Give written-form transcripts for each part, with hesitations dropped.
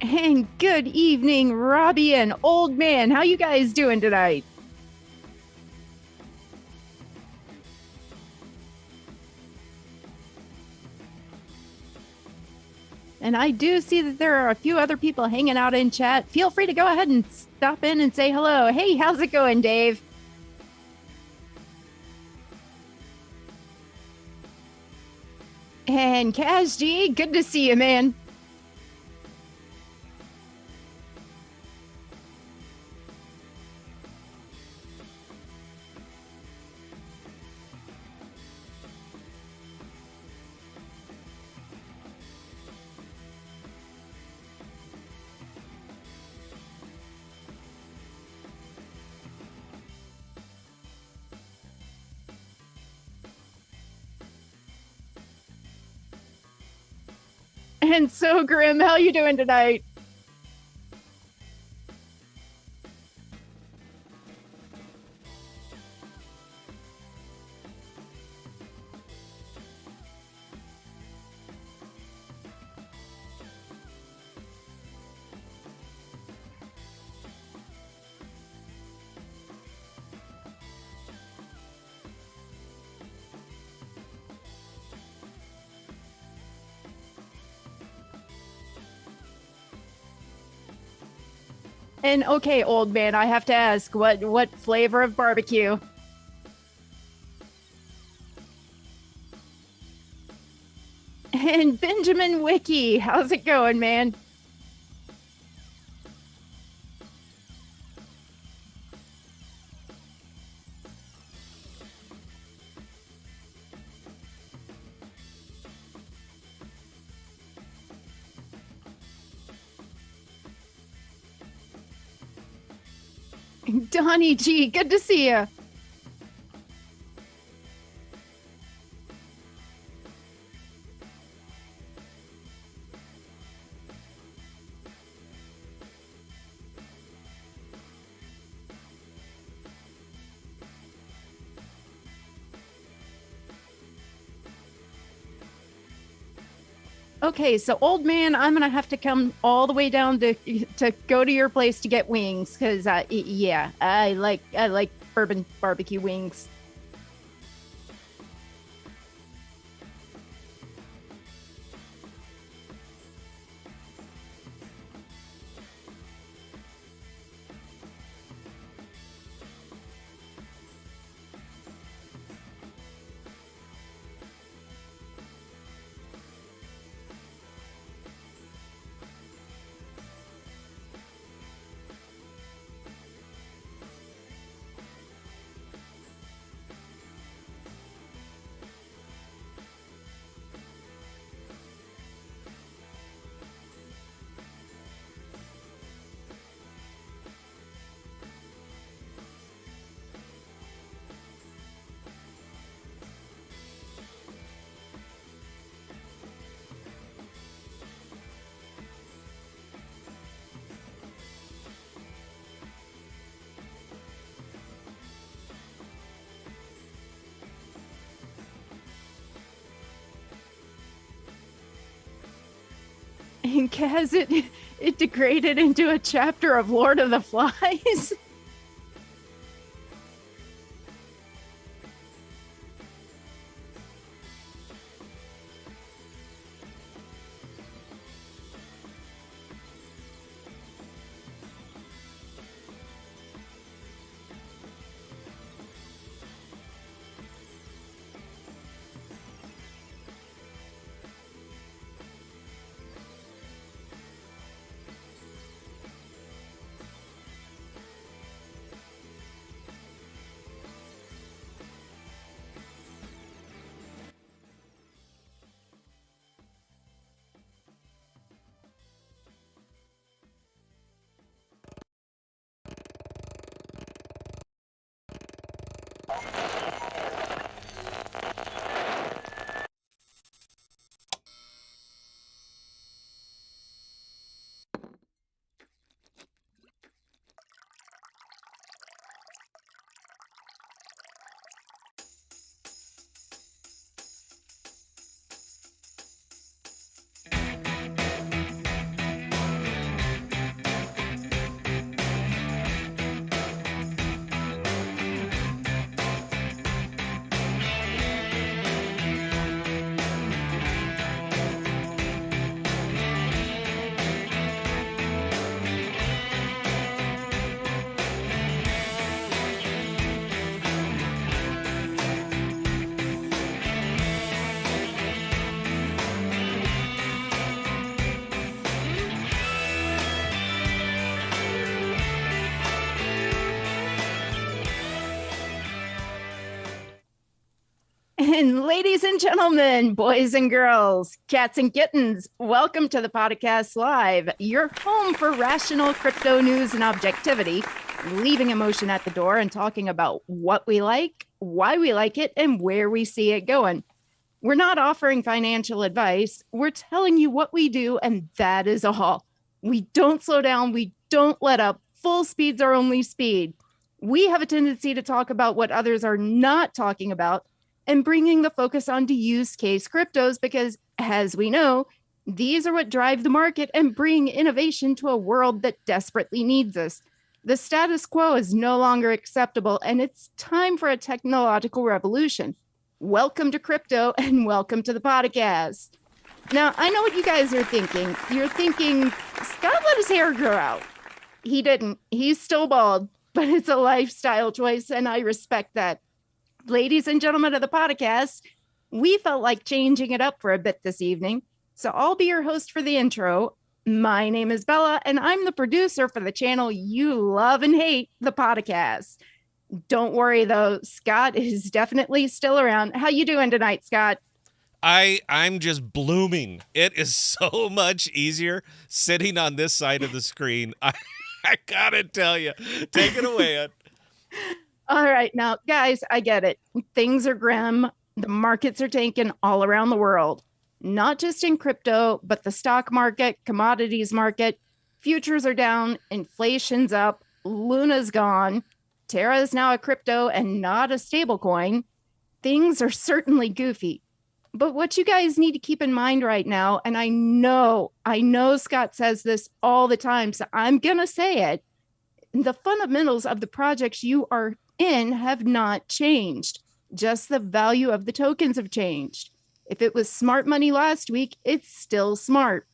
And good evening, Robbie and Old Man. How you guys doing tonight? And I do see that there are a few other people hanging out in chat. Feel free to go ahead and stop in and say hello. Hey, how's it going, Dave? And Kaz G, good to see you, man. And so Grim, how you doing tonight? And okay, old man, I have to ask, what flavor of barbecue? And Benjamin Wiki, how's it going, man? Donnie G, good to see you. Okay, so old man, I'm gonna have to come all the way down to go to your place to get wings because yeah, I like bourbon barbecue wings. And Kaz, it degraded into a chapter of Lord of the Flies. And ladies and gentlemen, boys and girls, cats and kittens, welcome to the Podcast Live, your home for rational crypto news and objectivity, leaving emotion at the door and talking about what we like, why we like it, and where we see it going. We're not offering financial advice. We're telling you what we do, and that is all. We don't slow down. We don't let up. Full speed's our only speed. We have a tendency to talk about what others are not talking about and bringing the focus onto use case cryptos because, as we know, these are what drive the market and bring innovation to a world that desperately needs us. The status quo is no longer acceptable, and it's time for a technological revolution. Welcome to crypto and welcome to the podcast. Now, I know what you guys are thinking. You're thinking, Scott let his hair grow out. He didn't. He's still bald, but it's a lifestyle choice, and I respect that. Ladies and gentlemen of the podcast, we felt like changing it up for a bit this evening, so I'll be your host for the intro. My name is Bella, and I'm the producer for the channel you love and hate, The Podcast. Don't worry, though, Scott is definitely still around. How you doing tonight, Scott? I'm just blooming. It is so much easier sitting on this side of the screen. I gotta tell you. Take it away, Ed. All right. Now, guys, I get it. Things are grim. The markets are tanking all around the world, not just in crypto, but the stock market, commodities market. Futures are down. Inflation's up. Luna's gone. Terra is now a crypto and not a stable coin. Things are certainly goofy. But what you guys need to keep in mind right now, and I know Scott says this all the time, so I'm going to say it. The fundamentals of the projects you are in have not changed. Just the value of the tokens have changed. If it was smart money last week, it's still smart.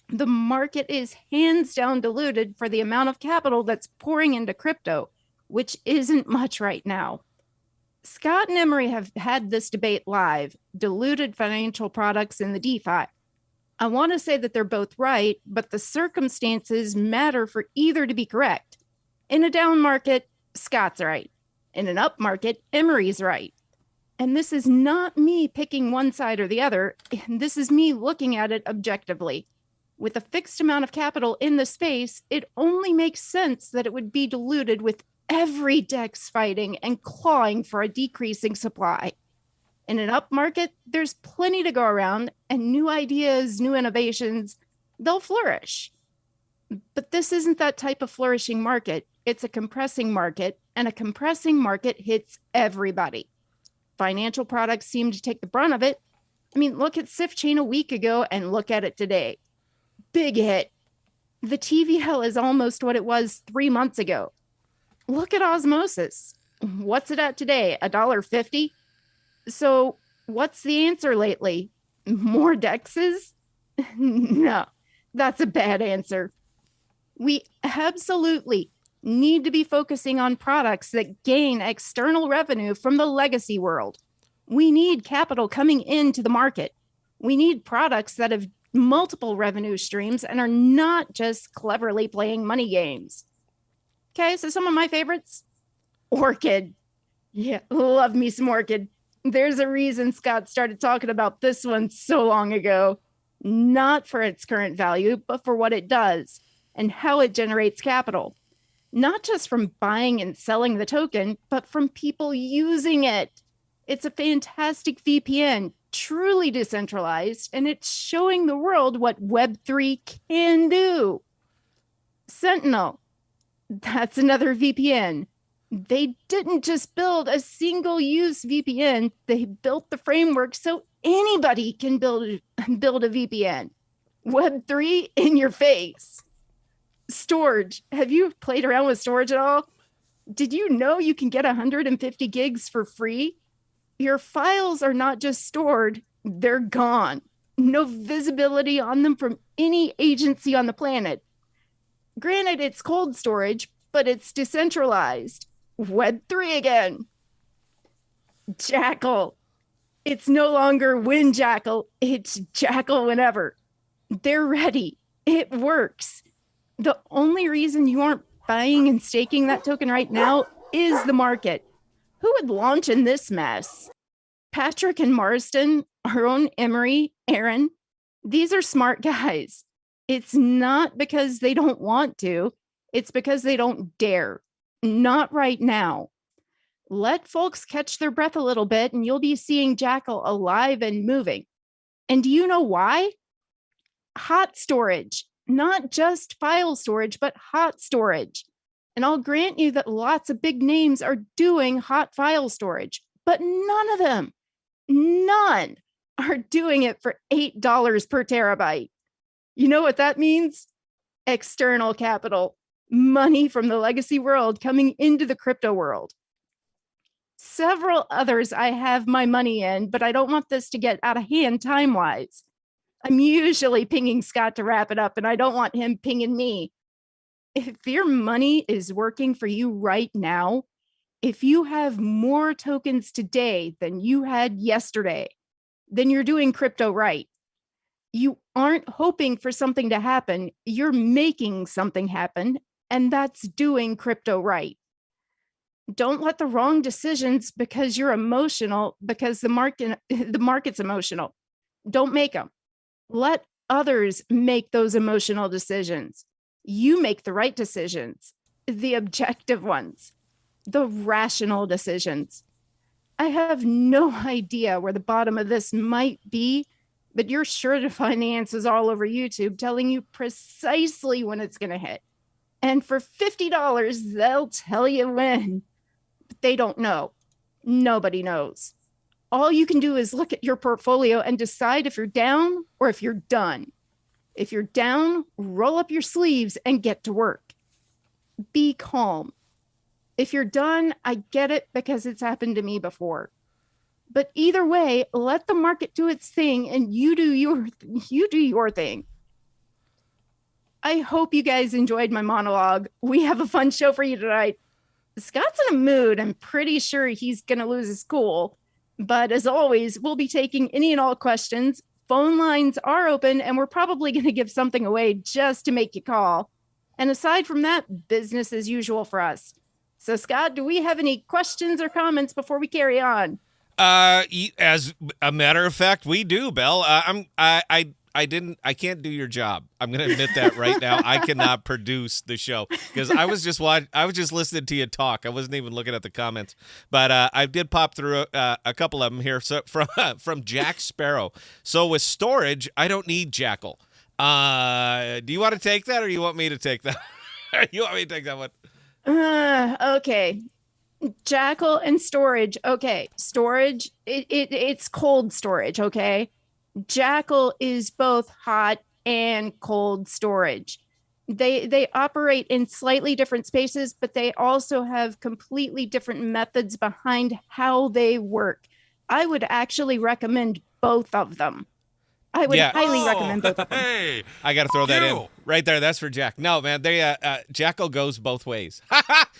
The market is hands down diluted for the amount of capital that's pouring into crypto, which isn't much right now. Scott and Emery have had this debate live, diluted financial products in the DeFi. I want to say that they're both right, but the circumstances matter for either to be correct. In a down market, Scott's right. In an up market, Emery's right. And this is not me picking one side or the other. This is me looking at it objectively. With a fixed amount of capital in the space, it only makes sense that it would be diluted with every DEX fighting and clawing for a decreasing supply. In an up market, there's plenty to go around, and new ideas, new innovations, they'll flourish. But this isn't that type of flourishing market. It's a compressing market, and a compressing market hits everybody. Financial products seem to take the brunt of it. I mean, look at Sif Chain a week ago and look at it today. Big hit. The TVL is almost what it was 3 months ago. Look at Osmosis. What's it at today? $1.50? So what's the answer lately? More DEXs? No, that's a bad answer. We absolutely need to be focusing on products that gain external revenue from the legacy world. We need capital coming into the market. We need products that have multiple revenue streams and are not just cleverly playing money games. Okay, so some of my favorites. Orchid. Yeah, love me some Orchid. There's a reason Scott started talking about this one so long ago. Not for its current value, but for what it does and how it generates capital. Not just from buying and selling the token, but from people using it. It's a fantastic VPN, truly decentralized, and it's showing the world what Web3 can do. Sentinel. That's another VPN. They didn't just build a single-use VPN. They built the framework so anybody can build a VPN. Web3 in your face. Storage. Have you played around with storage at all? Did you know you can get 150 gigs for free? Your files are not just stored, they're gone. No visibility on them from any agency on the planet. Granted, it's cold storage, but it's decentralized. Web3 again. Jackal. It's no longer when Jackal, it's Jackal whenever. They're ready. It works. The only reason you aren't buying and staking that token right now is the market. Who would launch in this mess? Patrick and Marston, our own Emery, Aaron, these are smart guys. It's not because they don't want to, it's because they don't dare. Not right now. Let folks catch their breath a little bit and you'll be seeing Jackal alive and moving. And do you know why? Hot storage, not just file storage, but hot storage. And I'll grant you that lots of big names are doing hot file storage, but none are doing it for $8 per terabyte. You know what that means? External capital, money from the legacy world coming into the crypto world. Several others I have my money in, but I don't want this to get out of hand time-wise. I'm usually pinging Scott to wrap it up, and I don't want him pinging me. If your money is working for you right now, if you have more tokens today than you had yesterday, then you're doing crypto right. You aren't hoping for something to happen, you're making something happen, and that's doing crypto right. Don't let the wrong decisions because you're emotional, because the market's emotional. Don't make them. Let others make those emotional decisions. You make the right decisions, the objective ones, the rational decisions. I have no idea where the bottom of this might be, but you're sure to find the answers all over YouTube telling you precisely when it's going to hit. And for $50, they'll tell you when. But they don't know. Nobody knows. All you can do is look at your portfolio and decide if you're down or if you're done. If you're down, roll up your sleeves and get to work. Be calm. If you're done, I get it because it's happened to me before. But either way, let the market do its thing and you do your thing. I hope you guys enjoyed my monologue. We have a fun show for you tonight. Scott's in a mood. I'm pretty sure he's going to lose his cool. But as always, we'll be taking any and all questions. Phone lines are open, and we're probably going to give something away just to make you call. And aside from that, business as usual for us. So, Scott, do we have any questions or comments before we carry on? As a matter of fact, we do, Belle. I can't do your job. I'm going to admit that right now. I cannot produce the show because I was just listening to you talk. I wasn't even looking at the comments, but I did pop through a couple of them here. So from Jack Sparrow. So with storage, I don't need Jackal. Do you want to take that, or you want me to take that? You want me to take that one? Okay. Jackal and storage. Okay. Storage. It's cold storage. Okay. Jackal is both hot and cold storage. They operate in slightly different spaces, but they also have completely different methods behind how they work. I would actually recommend both of them. I would highly recommend both of them. Hey, I got to throw that in right there. That's for Jack. No, man, Jackal goes both ways.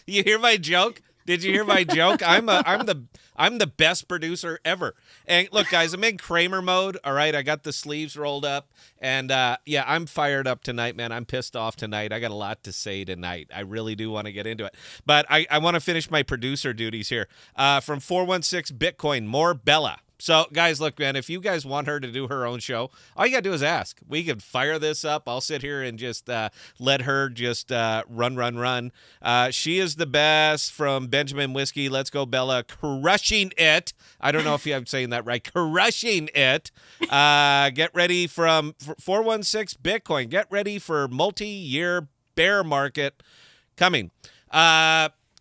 You hear my joke? Did you hear my joke? I'm the best producer ever. And look, guys, I'm in Kramer mode. All right, I got the sleeves rolled up, and yeah, I'm fired up tonight, man. I'm pissed off tonight. I got a lot to say tonight. I really do want to get into it, but I want to finish my producer duties here. From 416 Bitcoin, more Bella. So, guys, look, man, if you guys want her to do her own show, all you got to do is ask. We could fire this up. I'll sit here and just let her just run. She is the best from Benjamin Whiskey. Let's go, Bella. Crushing it. I don't know if I'm saying that right. Crushing it. Get ready from 416 Bitcoin. Get ready for multi-year bear market coming.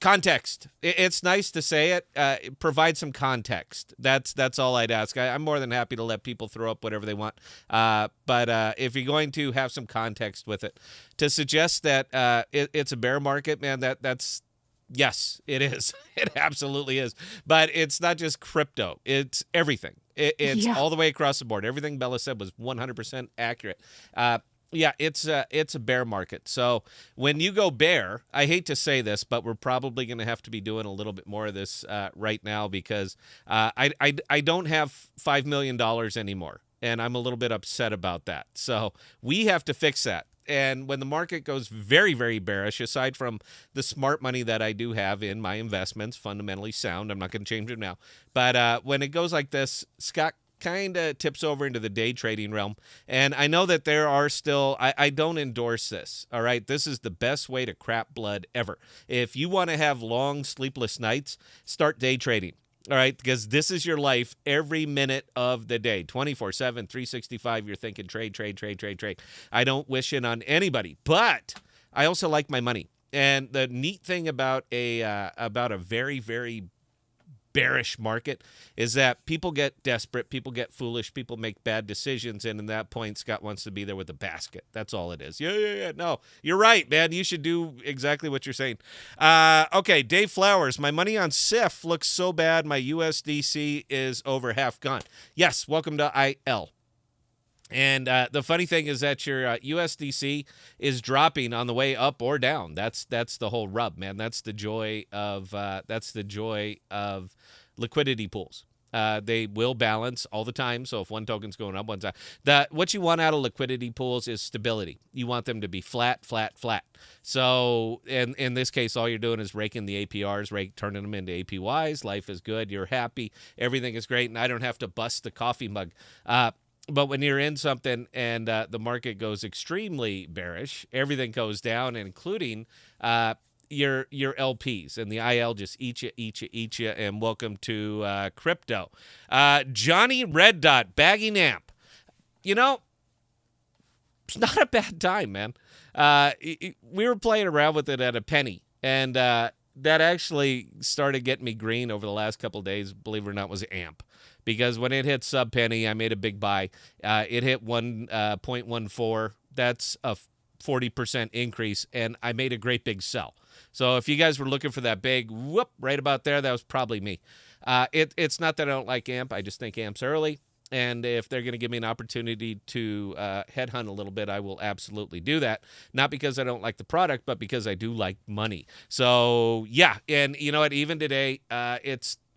Context. It's nice to say it. Provide some context. That's all I'd ask. I'm more than happy to let people throw up whatever they want. But if you're going to have some context with it, to suggest that it's a bear market, man, that's yes, it is. It absolutely is. But it's not just crypto. It's everything. It's all the way across the board. Everything Bella said was 100% accurate. Yeah, it's a bear market. So when you go bear, I hate to say this, but we're probably going to have to be doing a little bit more of this right now because I don't have $5 million anymore, and I'm a little bit upset about that. So we have to fix that. And when the market goes very, very bearish, aside from the smart money that I do have in my investments, fundamentally sound, I'm not going to change it now. But when it goes like this, Scott kind of tips over into the day trading realm. And I know that there are still, I don't endorse this. All right. This is the best way to crap blood ever. If you want to have long, sleepless nights, start day trading. All right. Because this is your life every minute of the day, 24/7, 365. You're thinking trade, trade, trade, trade, trade. I don't wish it on anybody, but I also like my money. And the neat thing about a very, very bearish market is that people get desperate, people get foolish, people make bad decisions, and in that point, Scott wants to be there with a basket. That's all it is. Yeah. No, you're right, man. You should do exactly what you're saying. Okay, Dave Flowers, my money on SIF looks so bad. My USDC is over half gone. Yes, welcome to IL. And the funny thing is that your USDC is dropping on the way up or down. That's the whole rub, man. That's the joy of liquidity pools. They will balance all the time. So if one token's going up, one's down. What you want out of liquidity pools is stability. You want them to be flat, flat, flat. So in this case, all you're doing is raking the APRs, turning them into APYs. Life is good. You're happy. Everything is great, and I don't have to bust the coffee mug. But when you're in something and the market goes extremely bearish, everything goes down, including your LPs, and the IL just eat you. And welcome to crypto. Johnny Red Dot, bagging amp. You know, it's not a bad time, man. We were playing around with it at a penny, and that actually started getting me green over the last couple of days, believe it or not, was amp. Because when it hit sub penny, I made a big buy. It hit 1.14. That's a 40% increase, and I made a great big sell. So if you guys were looking for that big whoop right about there, that was probably me. It's not that I don't like AMP. I just think AMP's early. And if they're going to give me an opportunity to headhunt a little bit, I will absolutely do that. Not because I don't like the product, but because I do like money. So, yeah. And you know what? Even today,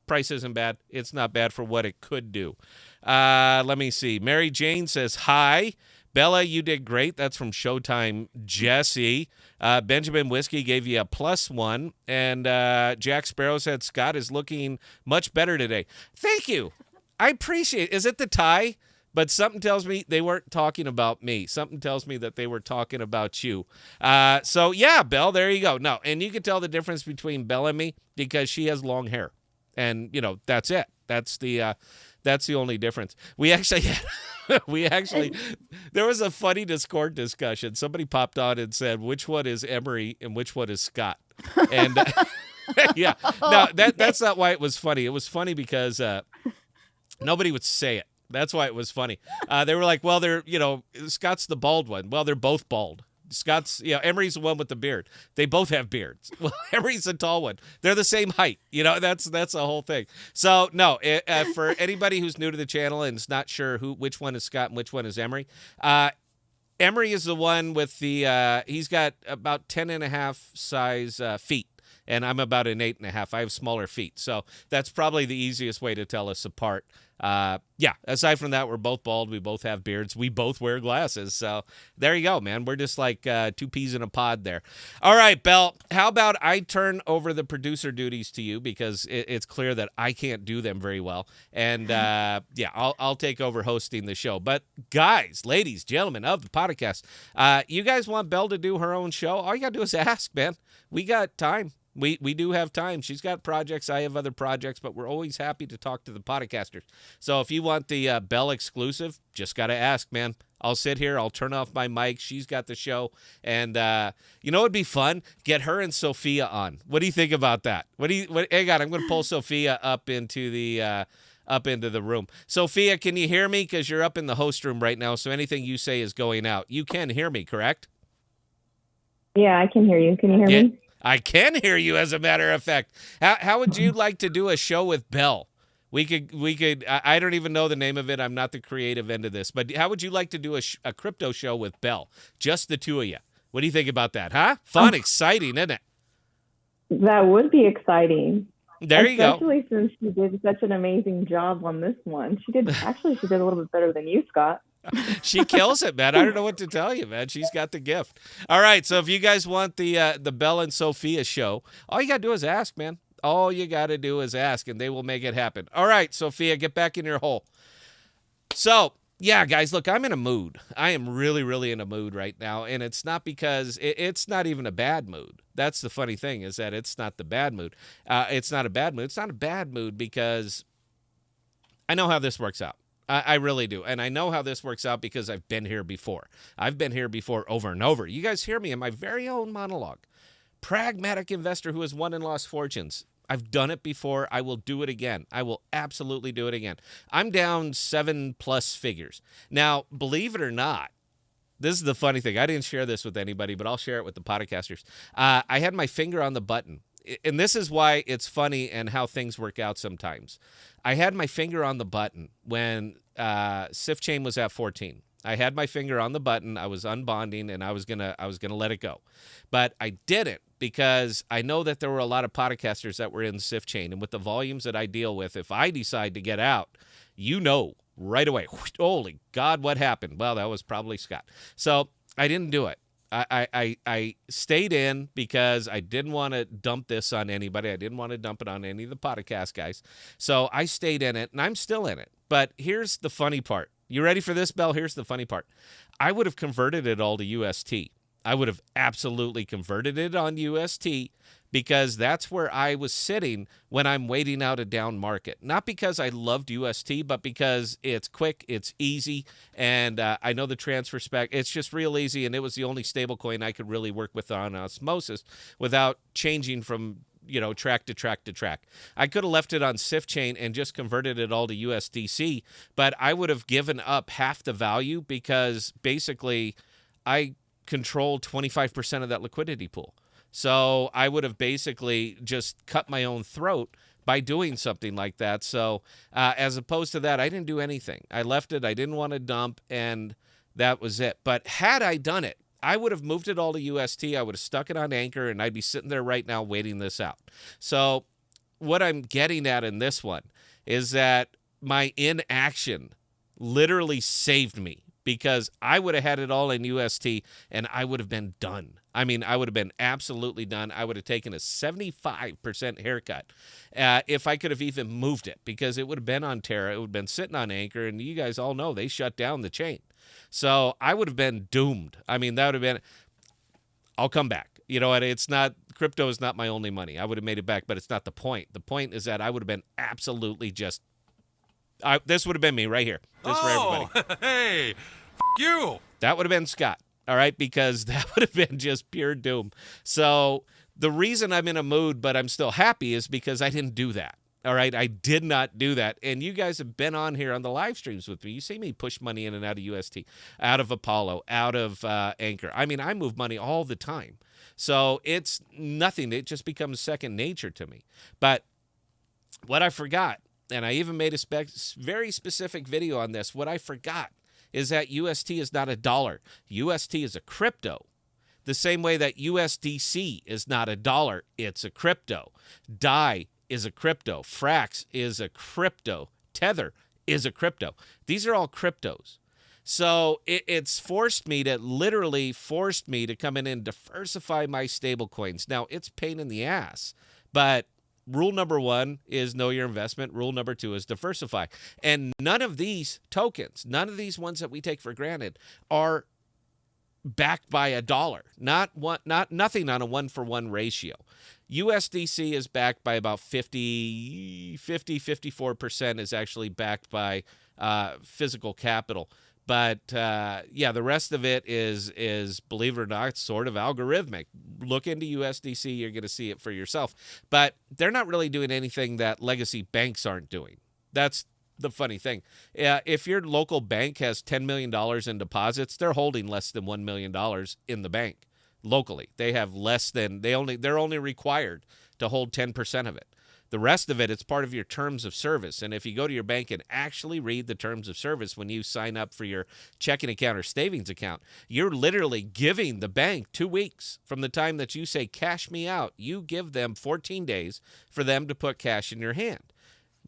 price isn't bad. It's not bad for what it could do. Let me see. Mary Jane says, hi. Bella, you did great. That's from Showtime Jesse. Benjamin Whiskey gave you a +1. And Jack Sparrow said, Scott is looking much better today. Thank you. I appreciate it. Is it the tie? But something tells me they weren't talking about me. Something tells me that they were talking about you. So, yeah, Belle, there you go. No, and you can tell the difference between Belle and me because she has long hair. And, you know, that's it. That's the only difference. We actually there was a funny Discord discussion. Somebody popped on and said, which one is Emery and which one is Scott? And yeah, no, that's not why it was funny. It was funny because nobody would say it. That's why it was funny. They were like, well, Scott's the bald one. Well, they're both bald. Emery's the one with the beard. They both have beards. Well, Emery's the tall one. They're the same height. You know, that's the whole thing. So, no, for anybody who's new to the channel and is not sure which one is Scott and which one is Emery, Emery is the one with he's got about 10.5 size feet. And I'm about an 8.5. I have smaller feet. So that's probably the easiest way to tell us apart. Yeah, aside from that, we're both bald. We both have beards. We both wear glasses. So there you go, man. We're just like two peas in a pod there. All right, Belle, how about I turn over the producer duties to you because it's clear that I can't do them very well. And, yeah, I'll take over hosting the show. But, guys, ladies, gentlemen of the podcast, you guys want Belle to do her own show? All you got to do is ask, man. We got time. We do have time. She's got projects. I have other projects, but we're always happy to talk to the podcasters. So if you want the Bell exclusive, just got to ask, man. I'll sit here. I'll turn off my mic. She's got the show. And, you know, it'd be fun. Get her and Sophia on. What do you think about that? Hang on. I'm going to pull Sophia up into the room. Sophia, can you hear me? Because you're up in the host room right now. So anything you say is going out. You can hear me, correct? Yeah, I can hear you. Can you hear me? I can hear you, as a matter of fact. How would you like to do a show with Belle? We could. I don't even know the name of it. I'm not the creative end of this. But how would you like to do a crypto show with Belle? Just the two of you. What do you think about that, huh? Fun, exciting, isn't it? That would be exciting. There you go. Especially since she did such an amazing job on this one. She did a little bit better than you, Scott. She kills it, man. I don't know what to tell you, man. She's got the gift. All right, so if you guys want the Belle and Sophia show, all you got to do is ask, man. All you got to do is ask, and they will make it happen. All right, Sophia, get back in your hole. So, yeah, guys, look, I'm in a mood. I am really, really in a mood right now, and it's not because it's not even a bad mood. That's the funny thing, is that it's not the bad mood. It's not a bad mood. It's not a bad mood because I know how this works out. I really do. And I know how this works out because I've been here before. I've been here before over and over. You guys hear me in my very own monologue. Pragmatic investor who has won and lost fortunes. I've done it before. I will do it again. I will absolutely do it again. I'm down 7+ figures. Now, believe it or not, this is the funny thing. I didn't share this with anybody, but I'll share it with the podcasters. I had my finger on the button. And this is why it's funny and how things work out sometimes. I had my finger on the button when SIF chain was at 14. I had my finger on the button. I was unbonding, and I was gonna let it go, but I didn't because I know that there were a lot of podcasters that were in SIF chain, and with the volumes that I deal with, if I decide to get out, right away. Holy God, what happened? Well, that was probably Scott. So I didn't do it. I stayed in because I didn't want to dump this on anybody. I didn't want to dump it on any of the podcast guys. So I stayed in it, and I'm still in it. But here's the funny part. You ready for this, Belle? Here's the funny part. I would have converted it all to UST. I would have absolutely converted it on UST because that's where I was sitting when I'm waiting out a down market. Not because I loved UST, but because it's quick, it's easy, and I know the transfer spec. It's just real easy, and it was the only stable coin I could really work with on Osmosis without changing from track to track to track. I could have left it on SIF chain and just converted it all to USDC, but I would have given up half the value because basically I control 25% of that liquidity pool. So I would have basically just cut my own throat by doing something like that. So as opposed to that, I didn't do anything. I left it. I didn't want to dump, and that was it. But had I done it, I would have moved it all to UST. I would have stuck it on Anchor, and I'd be sitting there right now waiting this out. So what I'm getting at in this one is that my inaction literally saved me because I would have had it all in UST, and I would have been done. I mean, I would have been absolutely done. I would have taken a 75% haircut if I could have even moved it because it would have been on Terra. It would have been sitting on Anchor, and you guys all know they shut down the chain. So I would have been doomed. I mean, that would have been, I'll come back. You know what? It's not, crypto is not my only money. I would have made it back, but it's not the point. The point is that I would have been absolutely just, this would have been me right here. This for everybody. Hey, you. That would have been Scott. All right, because that would have been just pure doom. So the reason I'm in a mood, but I'm still happy, is because I didn't do that. All right, I did not do that. And you guys have been on here on the live streams with me. You see me push money in and out of UST, out of Apollo, out of Anchor. I mean, I move money all the time. So it's nothing. It just becomes second nature to me. But what I forgot, and I even made a very specific video on this, what I forgot is that UST is not a dollar. UST is a crypto. The same way that USDC is not a dollar, it's a crypto. DAI is a crypto. Frax is a crypto. Tether is a crypto. These are all cryptos. So it's literally forced me to come in and diversify my stable coins. Now, it's pain in the ass, but rule number 1 is know your investment. Rule number 2 is diversify. And none of these tokens, none of these ones that we take for granted are backed by a dollar. Nothing on a 1-for-1 ratio. USDC is backed by about 54% is actually backed by physical capital. But yeah, the rest of it is, believe it or not, sort of algorithmic. Look into USDC, you're going to see it for yourself. But they're not really doing anything that legacy banks aren't doing. That's the funny thing. If your local bank has $10 million in deposits, they're holding less than $1 million in the bank locally. They have less than, they're only required to hold 10% of it. The rest of it, it's part of your terms of service. And if you go to your bank and actually read the terms of service when you sign up for your checking account or savings account, you're literally giving the bank 2 weeks from the time that you say, cash me out. You give them 14 days for them to put cash in your hand.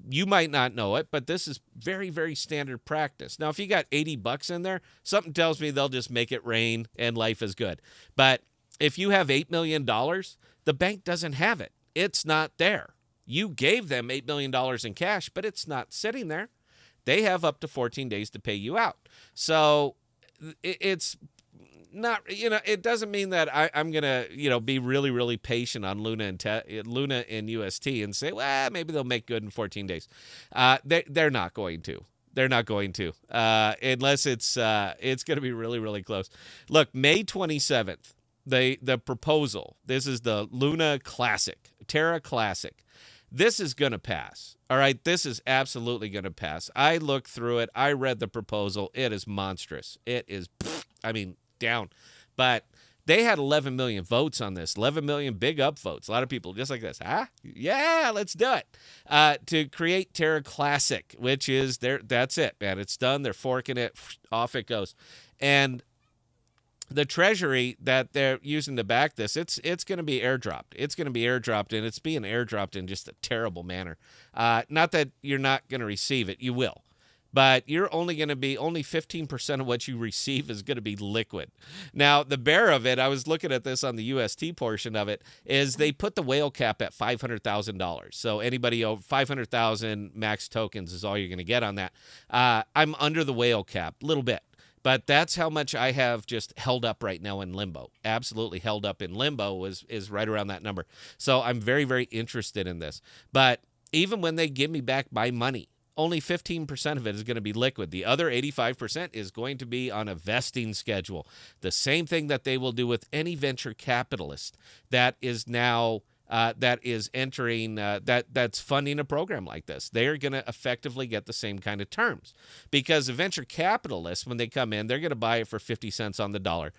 you might not know it, but this is very, very standard practice. Now, if you got $80 in there, something tells me they'll just make it rain and life is good. But if you have $8 million, the bank doesn't have it. It's not there. You gave them $8 million in cash, but it's not sitting there. They have up to 14 days to pay you out. So it's not, it doesn't mean that I'm going to, be really, really patient on Luna and UST and say, well, maybe they'll make good in 14 days. They're not going to. They're not going to, unless it's going to be really, really close. Look, May 27th, the proposal, this is the Luna Classic, Terra Classic. This is going to pass. All right, this is absolutely going to pass. I looked through it. I read the proposal. It is monstrous. It is, down. But they had 11 million votes on this, 11 million big upvotes. A lot of people just like this. Yeah, let's do it. To create Terra Classic, which is that's it, man. It's done. They're forking it. Off it goes. And the treasury that they're using to back this, it's going to be airdropped. It's going to be airdropped, and it's being airdropped in just a terrible manner. Not that you're not going to receive it. You will. But you're only 15% of what you receive is going to be liquid. Now, the bear of it, I was looking at this on the UST portion of it, is they put the whale cap at $500,000. So anybody over 500,000 max tokens is all you're going to get on that. I'm under the whale cap a little bit. But that's how much I have just held up right now in limbo. Absolutely held up in limbo is right around that number. So I'm very, very interested in this. But even when they give me back my money, only 15% of it is going to be liquid. The other 85% is going to be on a vesting schedule. The same thing that they will do with any venture capitalist that is now that's funding a program like this. They're going to effectively get the same kind of terms, because the venture capitalists, when they come in, they're going to buy it for 50 cents on the dollar.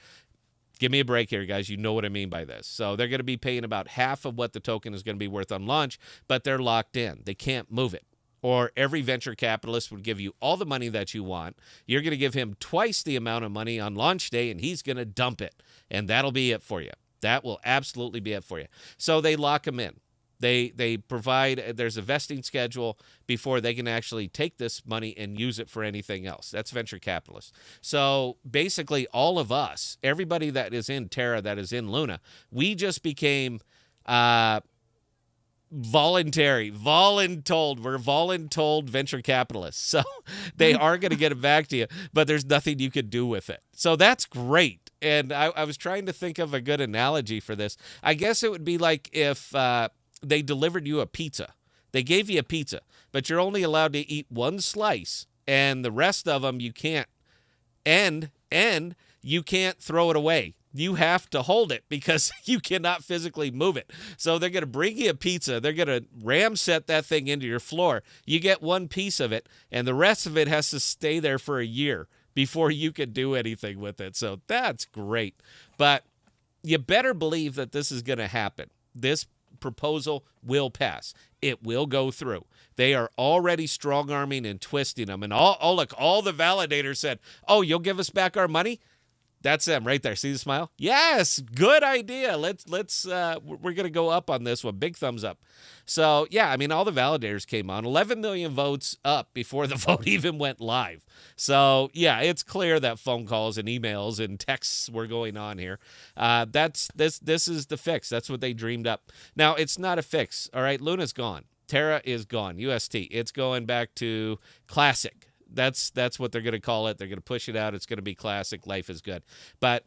Give me a break here, guys. You know what I mean by this. So they're going to be paying about half of what the token is going to be worth on launch, but they're locked in. They can't move it. Or every venture capitalist would give you all the money that you want. You're going to give him twice the amount of money on launch day, and he's going to dump it. And that'll be it for you. That will absolutely be it for you. So they lock them in. They provide, there's a vesting schedule before they can actually take this money and use it for anything else. That's venture capitalists. So basically all of us, everybody that is in Terra, that is in Luna, we just became voluntold. We're voluntold venture capitalists. So they are going to get it back to you, but there's nothing you could do with it. So that's great. And I was trying to think of a good analogy for this. I guess it would be like if they delivered you a pizza. They gave you a pizza, but you're only allowed to eat one slice, and the rest of them you can't. And you can't throw it away. You have to hold it because you cannot physically move it. So they're going to bring you a pizza. They're going to ram set that thing into your floor. You get one piece of it, and the rest of it has to stay there for a year before you can do anything with it. So that's great. But you better believe that this is going to happen. This proposal will pass. It will go through. They are already strong-arming and twisting them. And all the validators said, oh, you'll give us back our money? That's them right there. See the smile? Yes, good idea. Let's we're going to go up on this one. Big thumbs up. So, yeah, I mean, all the validators came on. 11 million votes up before the vote even went live. So, yeah, it's clear that phone calls and emails and texts were going on here. This is the fix. That's what they dreamed up. Now, it's not a fix. All right, Luna's gone. Terra is gone. UST. It's going back to Classic. That's what they're going to call it. They're going to push it out. It's going to be Classic. Life is good. But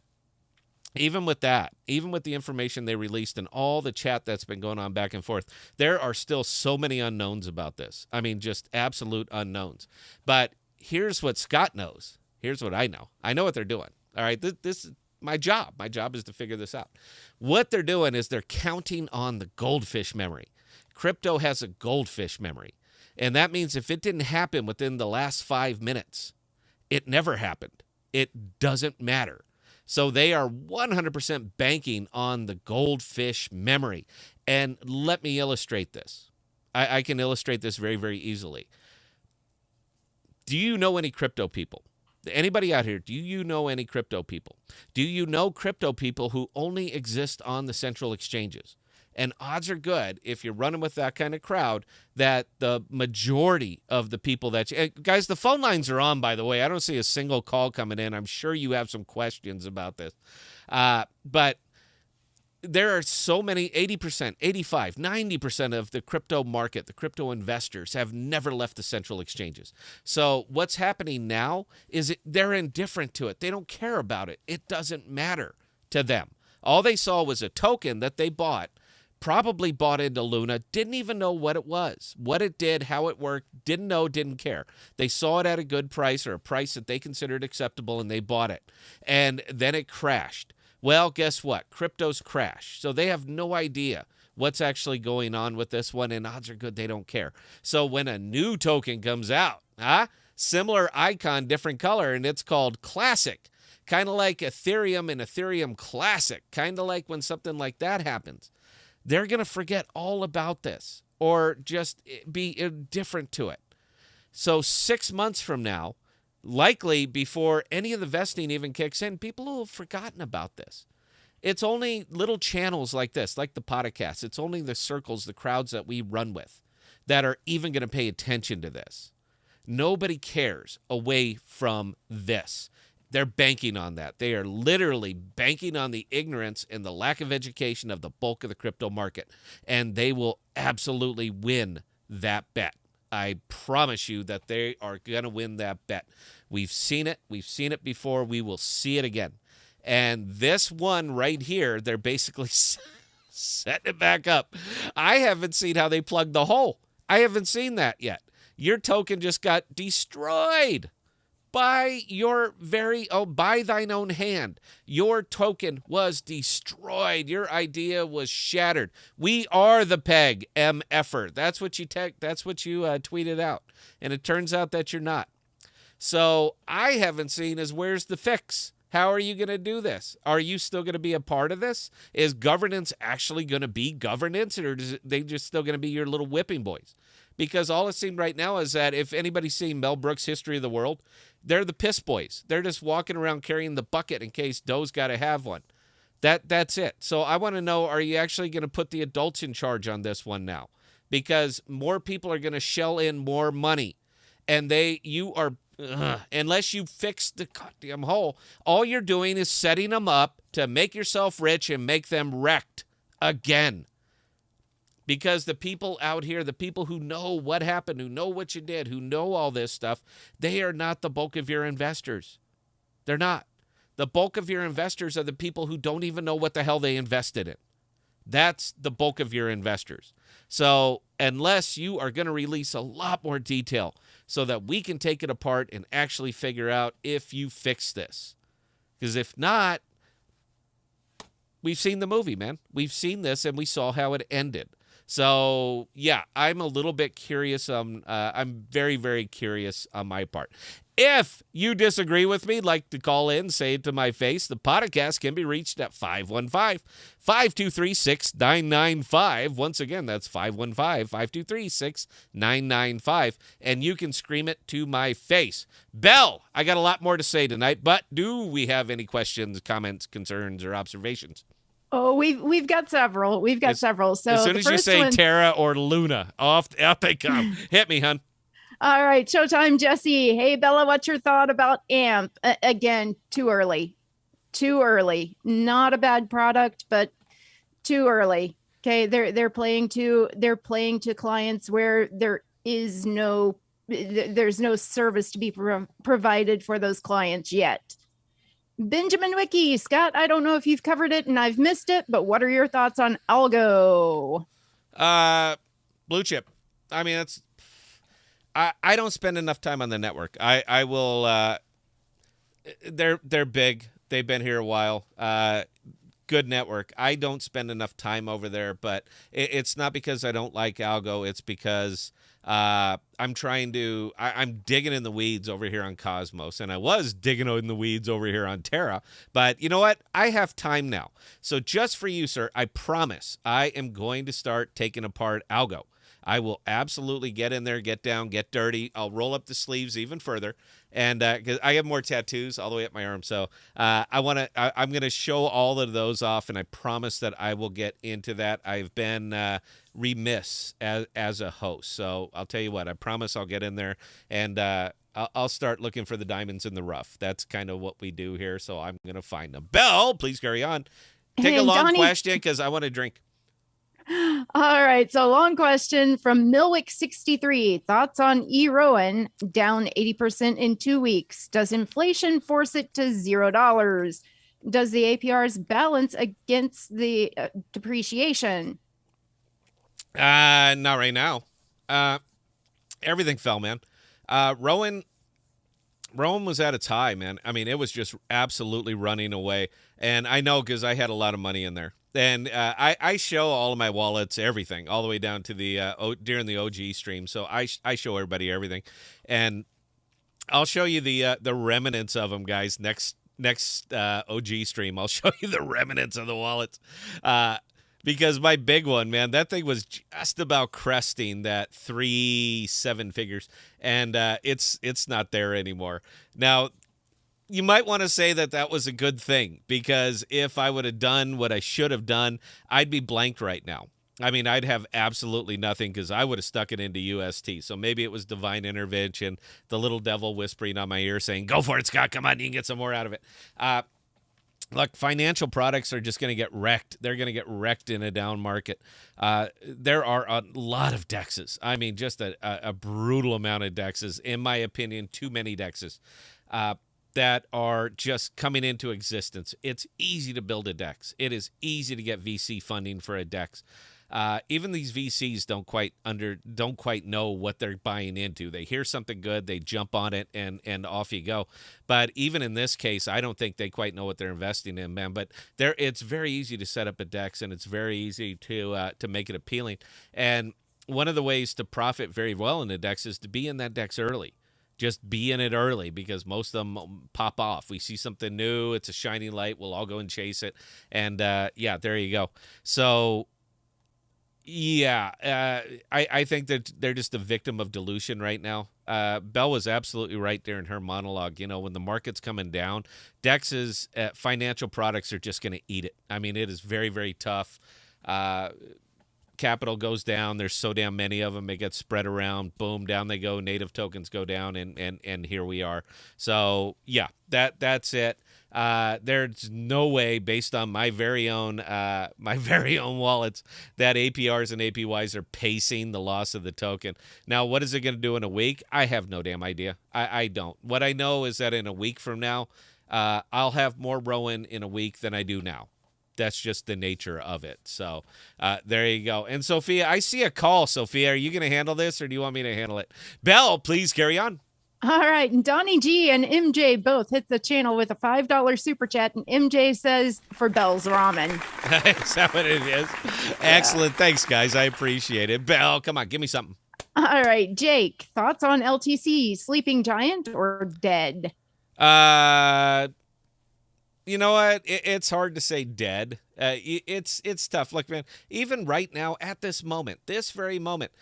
even with that, even with the information they released and all the chat that's been going on back and forth, there are still so many unknowns about this. I mean, just absolute unknowns. But here's what Scott knows. Here's what I know. I know what they're doing. All right, this is my job. My job is to figure this out. What they're doing is they're counting on the goldfish memory. Crypto has a goldfish memory. And that means if it didn't happen within the last 5 minutes, it never happened. It doesn't matter. So they are 100% banking on the goldfish memory. And let me illustrate this. I can illustrate this very, very easily. Do you know any crypto people? Anybody out here, do you know any crypto people? Do you know crypto people who only exist on the central exchanges? And odds are good, if you're running with that kind of crowd, that the majority of the people that guys, the phone lines are on, by the way. I don't see a single call coming in. I'm sure you have some questions about this. But there are so many, 80%, 85, 90% of the crypto market, the crypto investors have never left the central exchanges. So what's happening now is they're indifferent to it. They don't care about it. It doesn't matter to them. All they saw was a token that they bought, probably bought into Luna, didn't even know what it was, what it did, how it worked, didn't know, didn't care. They saw it at a good price or a price that they considered acceptable, and they bought it. And then it crashed. Well, guess what? Crypto's crashed. So they have no idea what's actually going on with this one, and odds are good they don't care. So when a new token comes out, similar icon, different color, and it's called Classic, kind of like Ethereum and Ethereum Classic, kind of like when something like that happens, they're going to forget all about this or just be indifferent to it. So 6 months from now, likely before any of the vesting even kicks in, people will have forgotten about this. It's only little channels like this, like the podcasts. It's only the circles, the crowds that we run with that are even going to pay attention to this. Nobody cares away from this. They're banking on that. They are literally banking on the ignorance and the lack of education of the bulk of the crypto market. And they will absolutely win that bet. I promise you that they are going to win that bet. We've seen it. We've seen it before. We will see it again. And this one right here, they're basically setting it back up. I haven't seen how they plugged the hole. I haven't seen that yet. Your token just got destroyed by by thine own hand. Your token was destroyed. Your idea was shattered. We are the peg, MFer. That's what you tweeted out. And it turns out that you're not. So I haven't seen is where's the fix? How are you going to do this? Are you still going to be a part of this? Is governance actually going to be governance, or is they just still going to be your little whipping boys? Because all it seems right now is that if anybody's seen Mel Brooks' History of the World, they're the piss boys. They're just walking around carrying the bucket in case Doe's got to have one. That's it. So I want to know, are you actually going to put the adults in charge on this one now? Because more people are going to shell in more money. And unless you fix the goddamn hole, all you're doing is setting them up to make yourself rich and make them wrecked again. Because the people out here, the people who know what happened, who know what you did, who know all this stuff, they are not the bulk of your investors. They're not. The bulk of your investors are the people who don't even know what the hell they invested in. That's the bulk of your investors. So unless you are going to release a lot more detail so that we can take it apart and actually figure out if you fix this. Because if not, we've seen the movie, man. We've seen this and we saw how it ended. So, yeah, I'm a little bit curious. I'm very, very curious on my part. If you disagree with me, like to call in, say it to my face, the podcast can be reached at 515-523-6995. Once again, that's 515-523-6995. And you can scream it to my face. Bell, I got a lot more to say tonight, but do we have any questions, comments, concerns, or observations? Oh, we've got several. So as soon as you say Terra or Luna, off they come. Hit me, hun. All right, Showtime, Jesse. Hey, Bella, what's your thought about AMP? Again, too early. Not a bad product, but too early. Okay, they're playing to clients where there's no service to be provided for those clients yet. Benjamin Wiki, Scott, I don't know if you've covered it and I've missed it, but what are your thoughts on Algo? Blue chip. I mean, I don't spend enough time on the network. I will. They're big. They've been here a while. Good network. I don't spend enough time over there, but it's not because I don't like Algo. It's because I'm digging in the weeds over here on Cosmos, and I was digging in the weeds over here on Terra. But you know what? I have time now. So just for you, sir, I promise I am going to start taking apart Algo. I will absolutely get in there, get down, get dirty. I'll roll up the sleeves even further, and because I have more tattoos all the way up my arm, so I'm gonna show all of those off, and I promise that I will get into that. I've been remiss as a host, so I'll tell you what. I promise I'll get in there, and I'll start looking for the diamonds in the rough. That's kind of what we do here, so I'm gonna find them. Belle, please carry on. Take a long question because I want to drink. All right. So long question from Milwick63. Thoughts on Rowan down 80% in 2 weeks. Does inflation force it to $0? Does the APRs balance against the depreciation? Not right now. Everything fell, man. Rowan was at its high, man. I mean, it was just absolutely running away. And I know because I had a lot of money in there. And I show all of my wallets, everything, all the way down to the during the OG stream. So I show everybody everything. And I'll show you the remnants of them, guys, next OG stream. I'll show you the remnants of the wallets. Because my big one, man, that thing was just about cresting that 7 figures, and it's not there anymore. Now, you might want to say that was a good thing, because if I would have done what I should have done, I'd be blanked right now. I mean, I'd have absolutely nothing because I would have stuck it into UST. So maybe it was divine intervention, the little devil whispering on my ear saying, "Go for it, Scott. Come on, you can get some more out of it." Look, financial products are just going to get wrecked. They're going to get wrecked in a down market. There are a lot of DEXs. I mean, just a brutal amount of DEXs. In my opinion, too many DEXs that are just coming into existence. It's easy to build a DEX. It is easy to get VC funding for a DEX. Even these VCs don't quite know what they're buying into. They hear something good, they jump on it, and off you go. But even in this case, I don't think they quite know what they're investing in, man. But it's very easy to set up a DEX, and it's very easy to make it appealing. And one of the ways to profit very well in the DEX is to be in that DEX early. Just be in it early, because most of them pop off. We see something new, it's a shiny light, we'll all go and chase it. And yeah, there you go. So yeah, I think that they're just a victim of dilution right now. Belle was absolutely right there in her monologue. You know, when the market's coming down, DEX's financial products are just going to eat it. I mean, it is very, very tough. Capital goes down. There's so damn many of them. They get spread around. Boom, down they go. Native tokens go down, and here we are. So yeah, that's it. There's no way, based on my very own wallets, that APRs and APYs are pacing the loss of the token. Now, what is it going to do in a week? I have no damn idea. I don't. What I know is that in a week from now, I'll have more Rowan in a week than I do now. That's just the nature of it. So there you go. And Sophia, I see a call. Sophia, are you going to handle this, or do you want me to handle it? Belle, please carry on. All right. And Donnie G and MJ both hit the channel with a $5 super chat. And MJ says, for Belle's Ramen. Is that what it is? Excellent. Thanks, guys. I appreciate it. Belle, come on. Give me something. All right. Jake, thoughts on LTC, sleeping giant or dead? You know what? It's hard to say dead. It's tough. Look, man, even right now, at this moment, this very moment,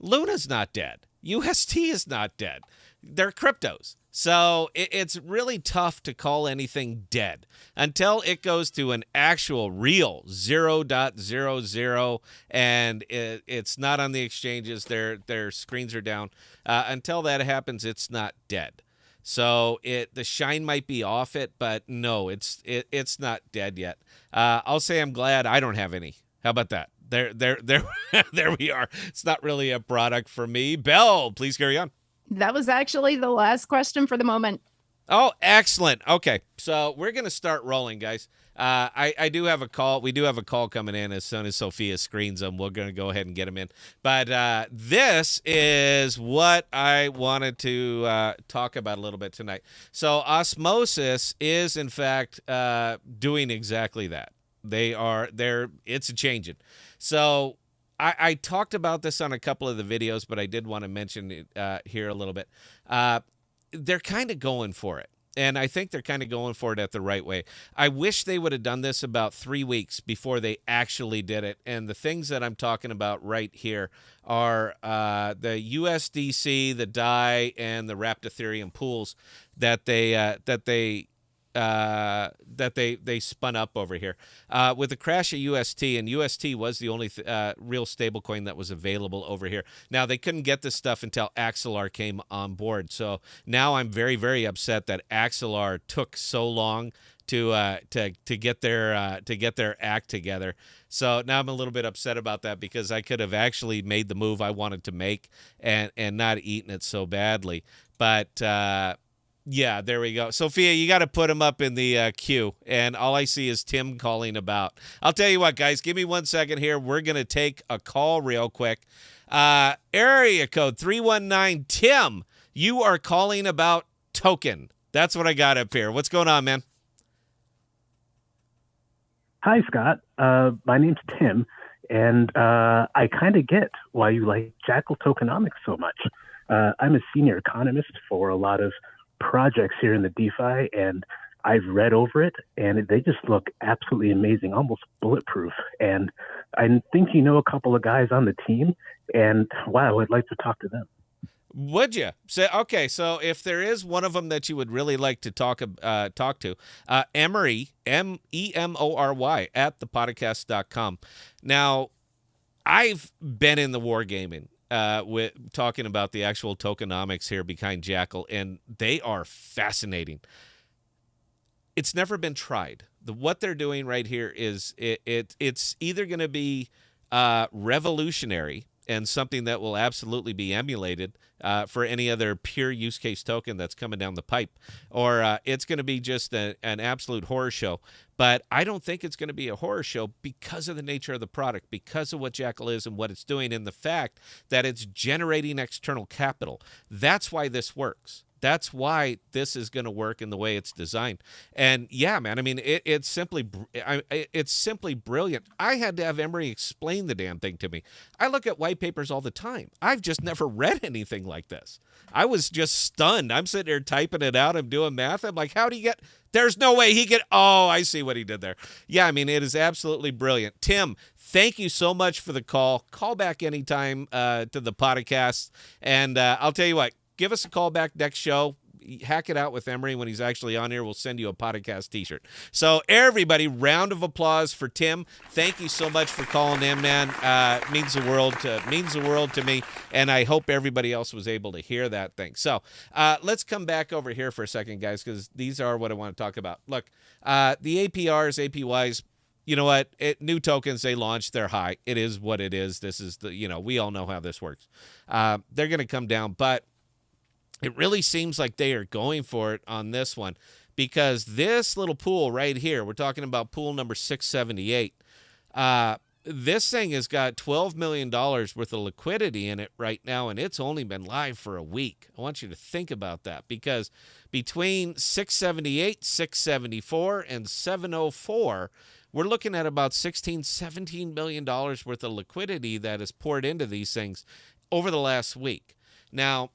Luna's not dead. UST is not dead. They're cryptos. So it's really tough to call anything dead until it goes to an actual real 0.00 and it's not on the exchanges. Their screens are down. Until that happens, it's not dead. So the shine might be off it, but no, it's not dead yet. I'll say I'm glad I don't have any. How about that? There we are. It's not really a product for me. Belle, please carry on. That was actually the last question for the moment. Oh, excellent. Okay, so we're going to start rolling, guys. I do have a call. We do have a call coming in as soon as Sophia screens them. We're going to go ahead and get them in. But this is what I wanted to talk about a little bit tonight. So Osmosis is, in fact, doing exactly that. It's a changing. So I talked about this on a couple of the videos, but I did want to mention it here a little bit. They're kind of going for it. And I think they're kind of going for it at the right way. I wish they would have done this about 3 weeks before they actually did it. And the things that I'm talking about right here are the USDC, the DAI, and the Wrapped Ethereum pools that they spun up over here with the crash of UST, and UST was the only real stablecoin that was available over here. Now they couldn't get this stuff until Axelar came on board. So now I'm very, very upset that Axelar took so long to get their act together. So now I'm a little bit upset about that because I could have actually made the move I wanted to make and not eaten it so badly. But yeah, there we go. Sophia, you got to put him up in the queue. And all I see is Tim calling about. I'll tell you what, guys. Give me 1 second here. We're going to take a call real quick. Area code 319. Tim, you are calling about token. That's what I got up here. What's going on, man? Hi, Scott. My name's Tim. And I kind of get why you like Jackal tokenomics so much. I'm a senior economist for a lot of projects here in the DeFi, and I've read over it, and they just look absolutely amazing, almost bulletproof. And I think you know a couple of guys on the team, and wow, I'd like to talk to them. Would you? Okay, so if there is one of them that you would really like to talk to, Emory, Emory, at ThePodocasts.com. Now, I've been in the wargaming. With talking about the actual tokenomics here behind Jackal, and they are fascinating. It's never been tried. What they're doing right here is it's either going to be revolutionary and something that will absolutely be emulated for any other pure use case token that's coming down the pipe, or it's going to be just an absolute horror show. But I don't think it's going to be a horror show because of the nature of the product, because of what Jackal is and what it's doing, and the fact that it's generating external capital. That's why this works. That's why this is going to work in the way it's designed. And yeah, man, I mean, it's simply brilliant. I had to have Emory explain the damn thing to me. I look at white papers all the time. I've just never read anything like this. I was just stunned. I'm sitting there typing it out. I'm doing math. I'm like, how do you get... There's no way he could... Oh, I see what he did there. Yeah, I mean, it is absolutely brilliant. Tim, thank you so much for the call. Call back anytime to the podcast. And I'll tell you what, give us a call back next show. Hack it out with Emory when he's actually on here. We'll send you a podcast t-shirt. So everybody, round of applause for Tim. Thank you so much for calling in, man. Means the world to me, and I hope everybody else was able to hear that thing. So let's come back over here for a second, guys, because these are what I want to talk about. Look, the APRs, APYs, you know what? New tokens, they launch, they're high. It is what it is. This is we all know how this works. They're going to come down, but it really seems like they are going for it on this one, because this little pool right here, we're talking about pool number 678. This thing has got $12 million worth of liquidity in it right now, and it's only been live for a week. I want you to think about that, because between 678, 674, and 704, we're looking at about $16-17 million worth of liquidity that is poured into these things over the last week. Now,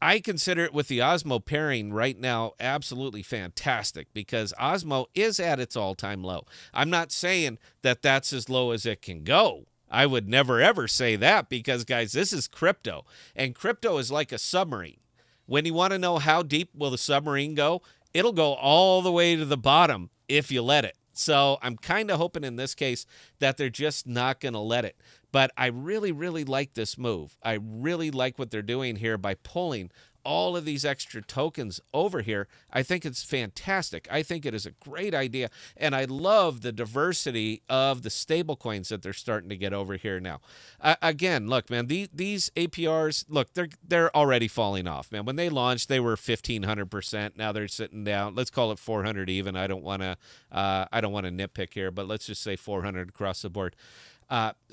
I consider it, with the Osmo pairing right now, absolutely fantastic, because Osmo is at its all-time low. I'm not saying that that's as low as it can go. I would never, ever say that, because, guys, this is crypto, and crypto is like a submarine. When you want to know how deep will the submarine go, it'll go all the way to the bottom if you let it. So I'm kind of hoping in this case that they're just not going to let it. But I really, really like this move. I really like what they're doing here by pulling all of these extra tokens over here. I think it's fantastic. I think it is a great idea. And I love the diversity of the stable coins that they're starting to get over here now. Again, look, man, these APRs, look, they're already falling off, man. When they launched, they were 1,500%. Now they're sitting down. Let's call it 400 even. I don't want to nitpick here, but let's just say 400 across the board.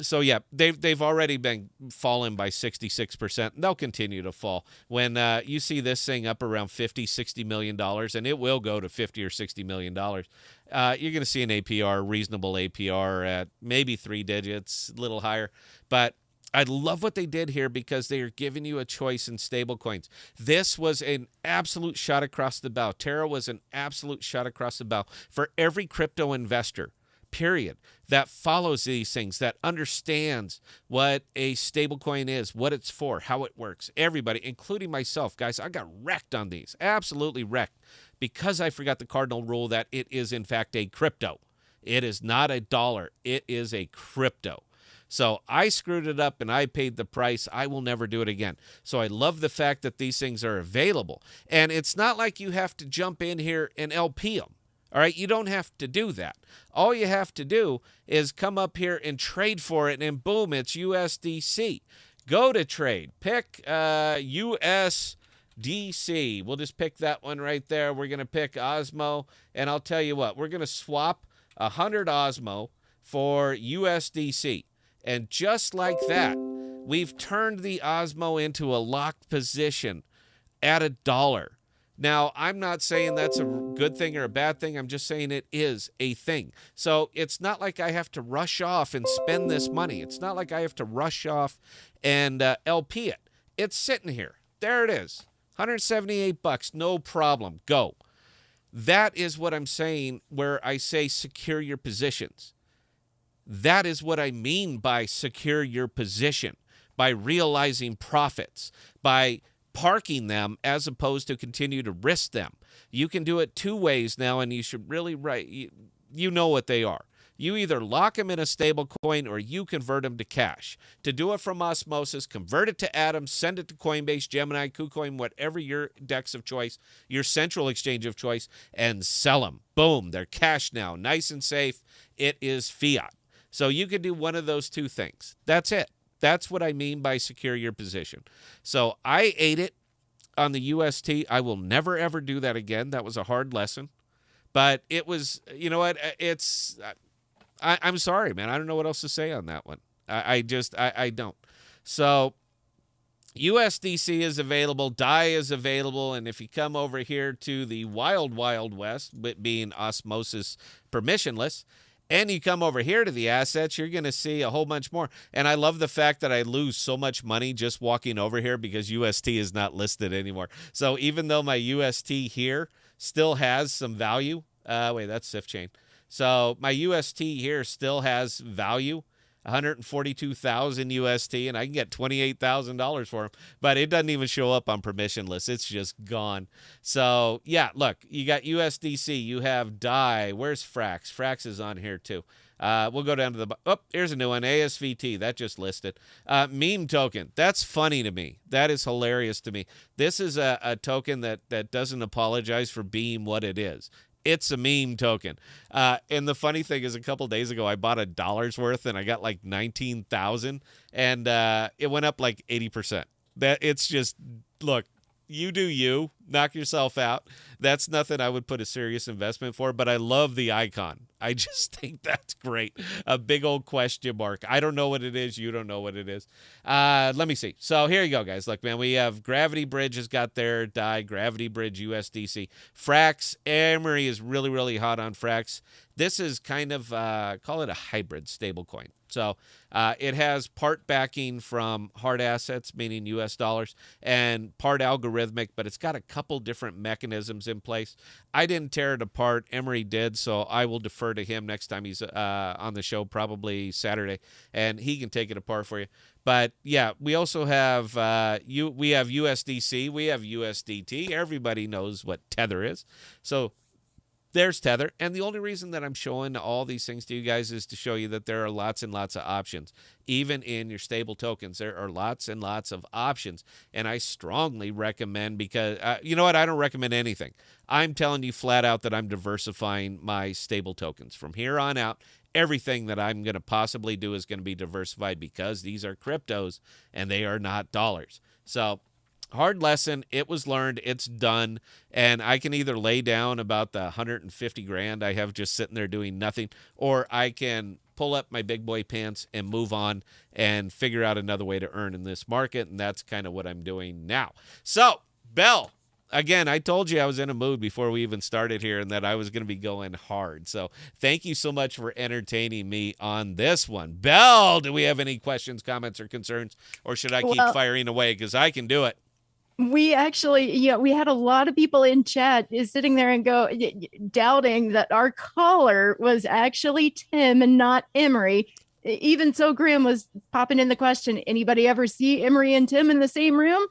So yeah, they've already been falling by 66%. They'll continue to fall. When you see this thing up around $50-60 million, and it will go to $50 or $60 million, you're going to see an APR, reasonable APR at maybe 3 digits, a little higher. But I love what they did here because they are giving you a choice in stable coins. This was an absolute shot across the bow. Terra was an absolute shot across the bow for every crypto investor, period, that follows these things, that understands what a stable coin is, what it's for, how it works. Everybody, including myself, guys, I got wrecked on these, absolutely wrecked, because I forgot the cardinal rule that it is, in fact, a crypto. It is not a dollar. It is a crypto. So I screwed it up and I paid the price. I will never do it again. So I love the fact that these things are available. And it's not like you have to jump in here and LP them. All right, you don't have to do that. All you have to do is come up here and trade for it, and boom, it's USDC. Go to trade. Pick USDC. We'll just pick that one right there. We're going to pick Osmo, and I'll tell you what, we're going to swap 100 Osmo for USDC. And just like that, we've turned the Osmo into a locked position at $1. Now, I'm not saying that's a good thing or a bad thing. I'm just saying it is a thing. So it's not like I have to rush off and spend this money. It's not like I have to rush off and LP it. It's sitting here. There it is. $178, no problem. Go. That is what I'm saying where I say secure your positions. That is what I mean by secure your position, by realizing profits, by parking them as opposed to continue to risk them. You can do it two ways now, and you should really you know what they are. You either lock them in a stable coin or you convert them to cash. To do it from Osmosis, convert it to Atom, send it to Coinbase, Gemini, KuCoin, whatever your DEX of choice, your central exchange of choice, and sell them. Boom, they're cash now, nice and safe. It is fiat. So you can do one of those two things. That's it. That's what I mean by secure your position. So I ate it on the UST. I will never, ever do that again. That was a hard lesson. But it was, you know what, I'm sorry, man. I don't know what else to say on that one. I don't. So USDC is available, DAI is available, and if you come over here to the wild, wild west, being Osmosis permissionless, and you come over here to the assets, you're going to see a whole bunch more. And I love the fact that I lose so much money just walking over here because UST is not listed anymore. So even though my UST here still has some value, wait, that's SIF chain. So my UST here still has value, 142,000 UST, and I can get $28,000 for them, but it doesn't even show up on permissionless. It's just gone. So yeah, look, you got USDC, you have DAI. Where's Frax? Frax is on here too. We'll go down to the, here's a new one, ASVT, that just listed. Meme token, that's funny to me. That is hilarious to me. This is a token that doesn't apologize for being what it is. It's a meme token. And the funny thing is, a couple days ago, I bought $1 worth and I got like 19,000, and it went up like 80%. That it's just, look, you do you, knock yourself out. That's nothing I would put a serious investment for, but I love the icon. I just think that's great. A big old question mark. I don't know what it is. You don't know what it is. Let me see. So here you go, guys. Look, man, we have Gravity Bridge has got their DAI, Gravity Bridge USDC. Frax, Emery is really, really hot on Frax. This is kind of, call it a hybrid stablecoin. So it has part backing from hard assets, meaning US dollars, and part algorithmic, but it's got a couple different mechanisms in place. I didn't tear it apart. Emery did, so I will defer to him next time he's on the show, probably Saturday, and he can take it apart for you. But yeah, we also have we have USDC, we have USDT. Everybody knows what Tether is. So there's Tether, and the only reason that I'm showing all these things to you guys is to show you that there are lots and lots of options. Even in your stable tokens, there are lots and lots of options, and I strongly recommend, because you know what, I don't recommend anything. I'm telling you flat out that I'm diversifying my stable tokens. From here on out, everything that I'm going to possibly do is going to be diversified, because these are cryptos and they are not dollars. So hard lesson. It was learned. It's done. And I can either lay down about the 150 grand I have just sitting there doing nothing, or I can pull up my big boy pants and move on and figure out another way to earn in this market. And that's kind of what I'm doing now. So, Bell, again, I told you I was in a mood before we even started here and that I was going to be going hard. So thank you so much for entertaining me on this one. Belle, do we have any questions, comments, or concerns? Or should I keep firing away? Because I can do it. We actually, we had a lot of people in chat is sitting there and doubting that our caller was actually Tim and not Emery. Even so, Graham was popping in the question, anybody ever see Emery and Tim in the same room?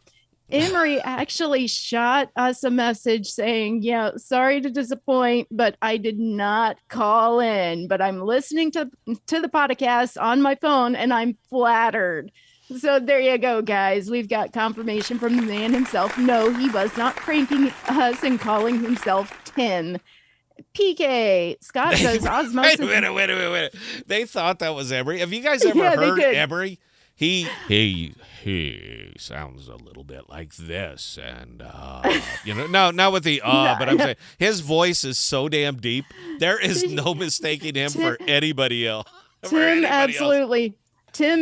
Emery actually shot us a message saying, sorry to disappoint, but I did not call in, but I'm listening to the podcast on my phone and I'm flattered. So there you go, guys. We've got confirmation from the man himself. No, he was not pranking us and calling himself Tim. PK, Scott says Osmosis. Wait a minute. They thought that was Emery. Have you guys ever heard Emery? He sounds a little bit like this, and no, not with the but I'm saying his voice is so damn deep. There is no mistaking him for anybody else. Tim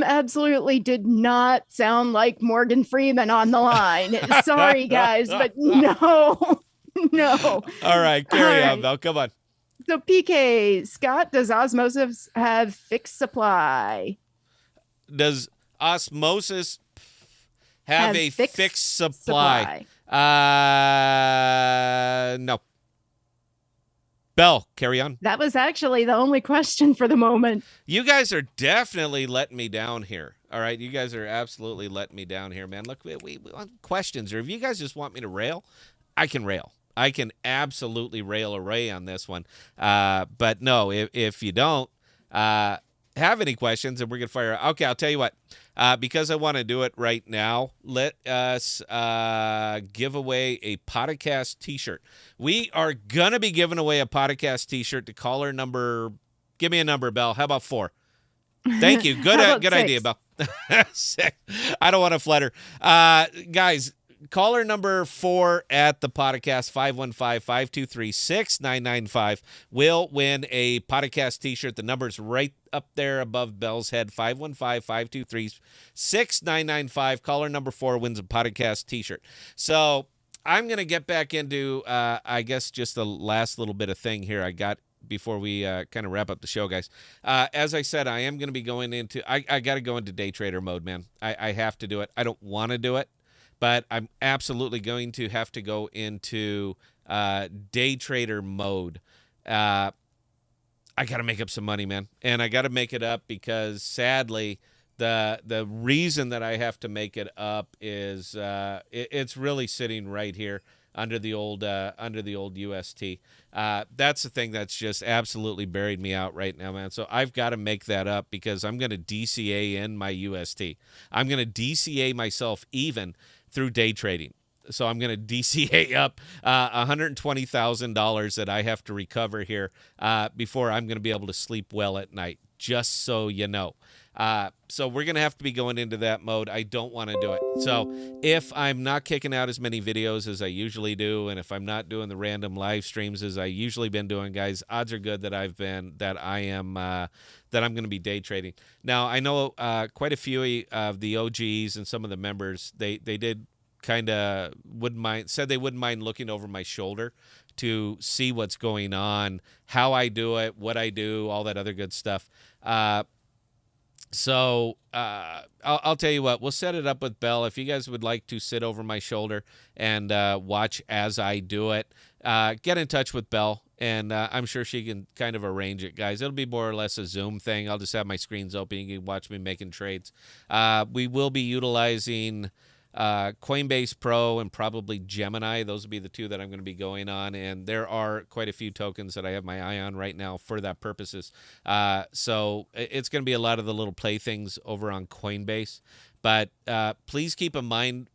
absolutely did not sound like Morgan Freeman on the line. Sorry, guys, but no. All right, carry on, Belle. Come on. So, PK, Scott, does Osmosis have fixed supply? Does Osmosis have a fixed supply? No. Belle, carry on. That was actually the only question for the moment. You guys are definitely letting me down here. All right, you guys are absolutely letting me down here, man. Look, we want questions, or if you guys just want me to rail, I can rail. I can absolutely rail away on this one. But no, if you don't have any questions, and we're going to fire. Okay, I'll tell you what. Because I want to do it right now, let us give away a Podcast t-shirt. We are going to be giving away a Podcast t-shirt to caller number. Give me a number, Belle. How about 4? Thank you. Good idea, Belle. 6. I don't want to flutter. Guys, caller number 4 at the podcast, 515-523-6995, will win a Podcast t-shirt. The number's right up there above Belle's head, 515-523-6995. Caller number 4 wins a Podcast t-shirt. So I'm going to get back into, I guess, just the last little bit of thing here I got before we kind of wrap up the show, guys. As I said, I am going to be going into, I got to go into day trader mode, man. I have to do it. I don't want to do it, but I'm absolutely going to have to go into day trader mode. I got to make up some money, man. And I got to make it up because, sadly, the reason that I have to make it up is it's really sitting right here under the old UST. That's the thing that's just absolutely buried me out right now, man. So I've got to make that up because I'm going to DCA in my UST. I'm going to DCA myself even through day trading. So I'm going to DCA up $120,000 that I have to recover here before I'm going to be able to sleep well at night, just so you know. So we're going to have to be going into that mode. I don't want to do it. So if I'm not kicking out as many videos as I usually do, and if I'm not doing the random live streams as I usually been doing, guys, odds are good that I'm going to be day trading. Now, I know quite a few of the OGs and some of the members, they did kind of said they wouldn't mind looking over my shoulder to see what's going on, how I do it, what I do, all that other good stuff. So I'll tell you what, we'll set it up with Belle. If you guys would like to sit over my shoulder and watch as I do it, get in touch with Belle, and I'm sure she can kind of arrange it, guys. It'll be more or less a Zoom thing. I'll just have my screens open. You can watch me making trades. We will be utilizing Coinbase Pro and probably Gemini. Those will be the two that I'm going to be going on, and there are quite a few tokens that I have my eye on right now for that purposes. So it's going to be a lot of the little playthings over on Coinbase. But please keep in mind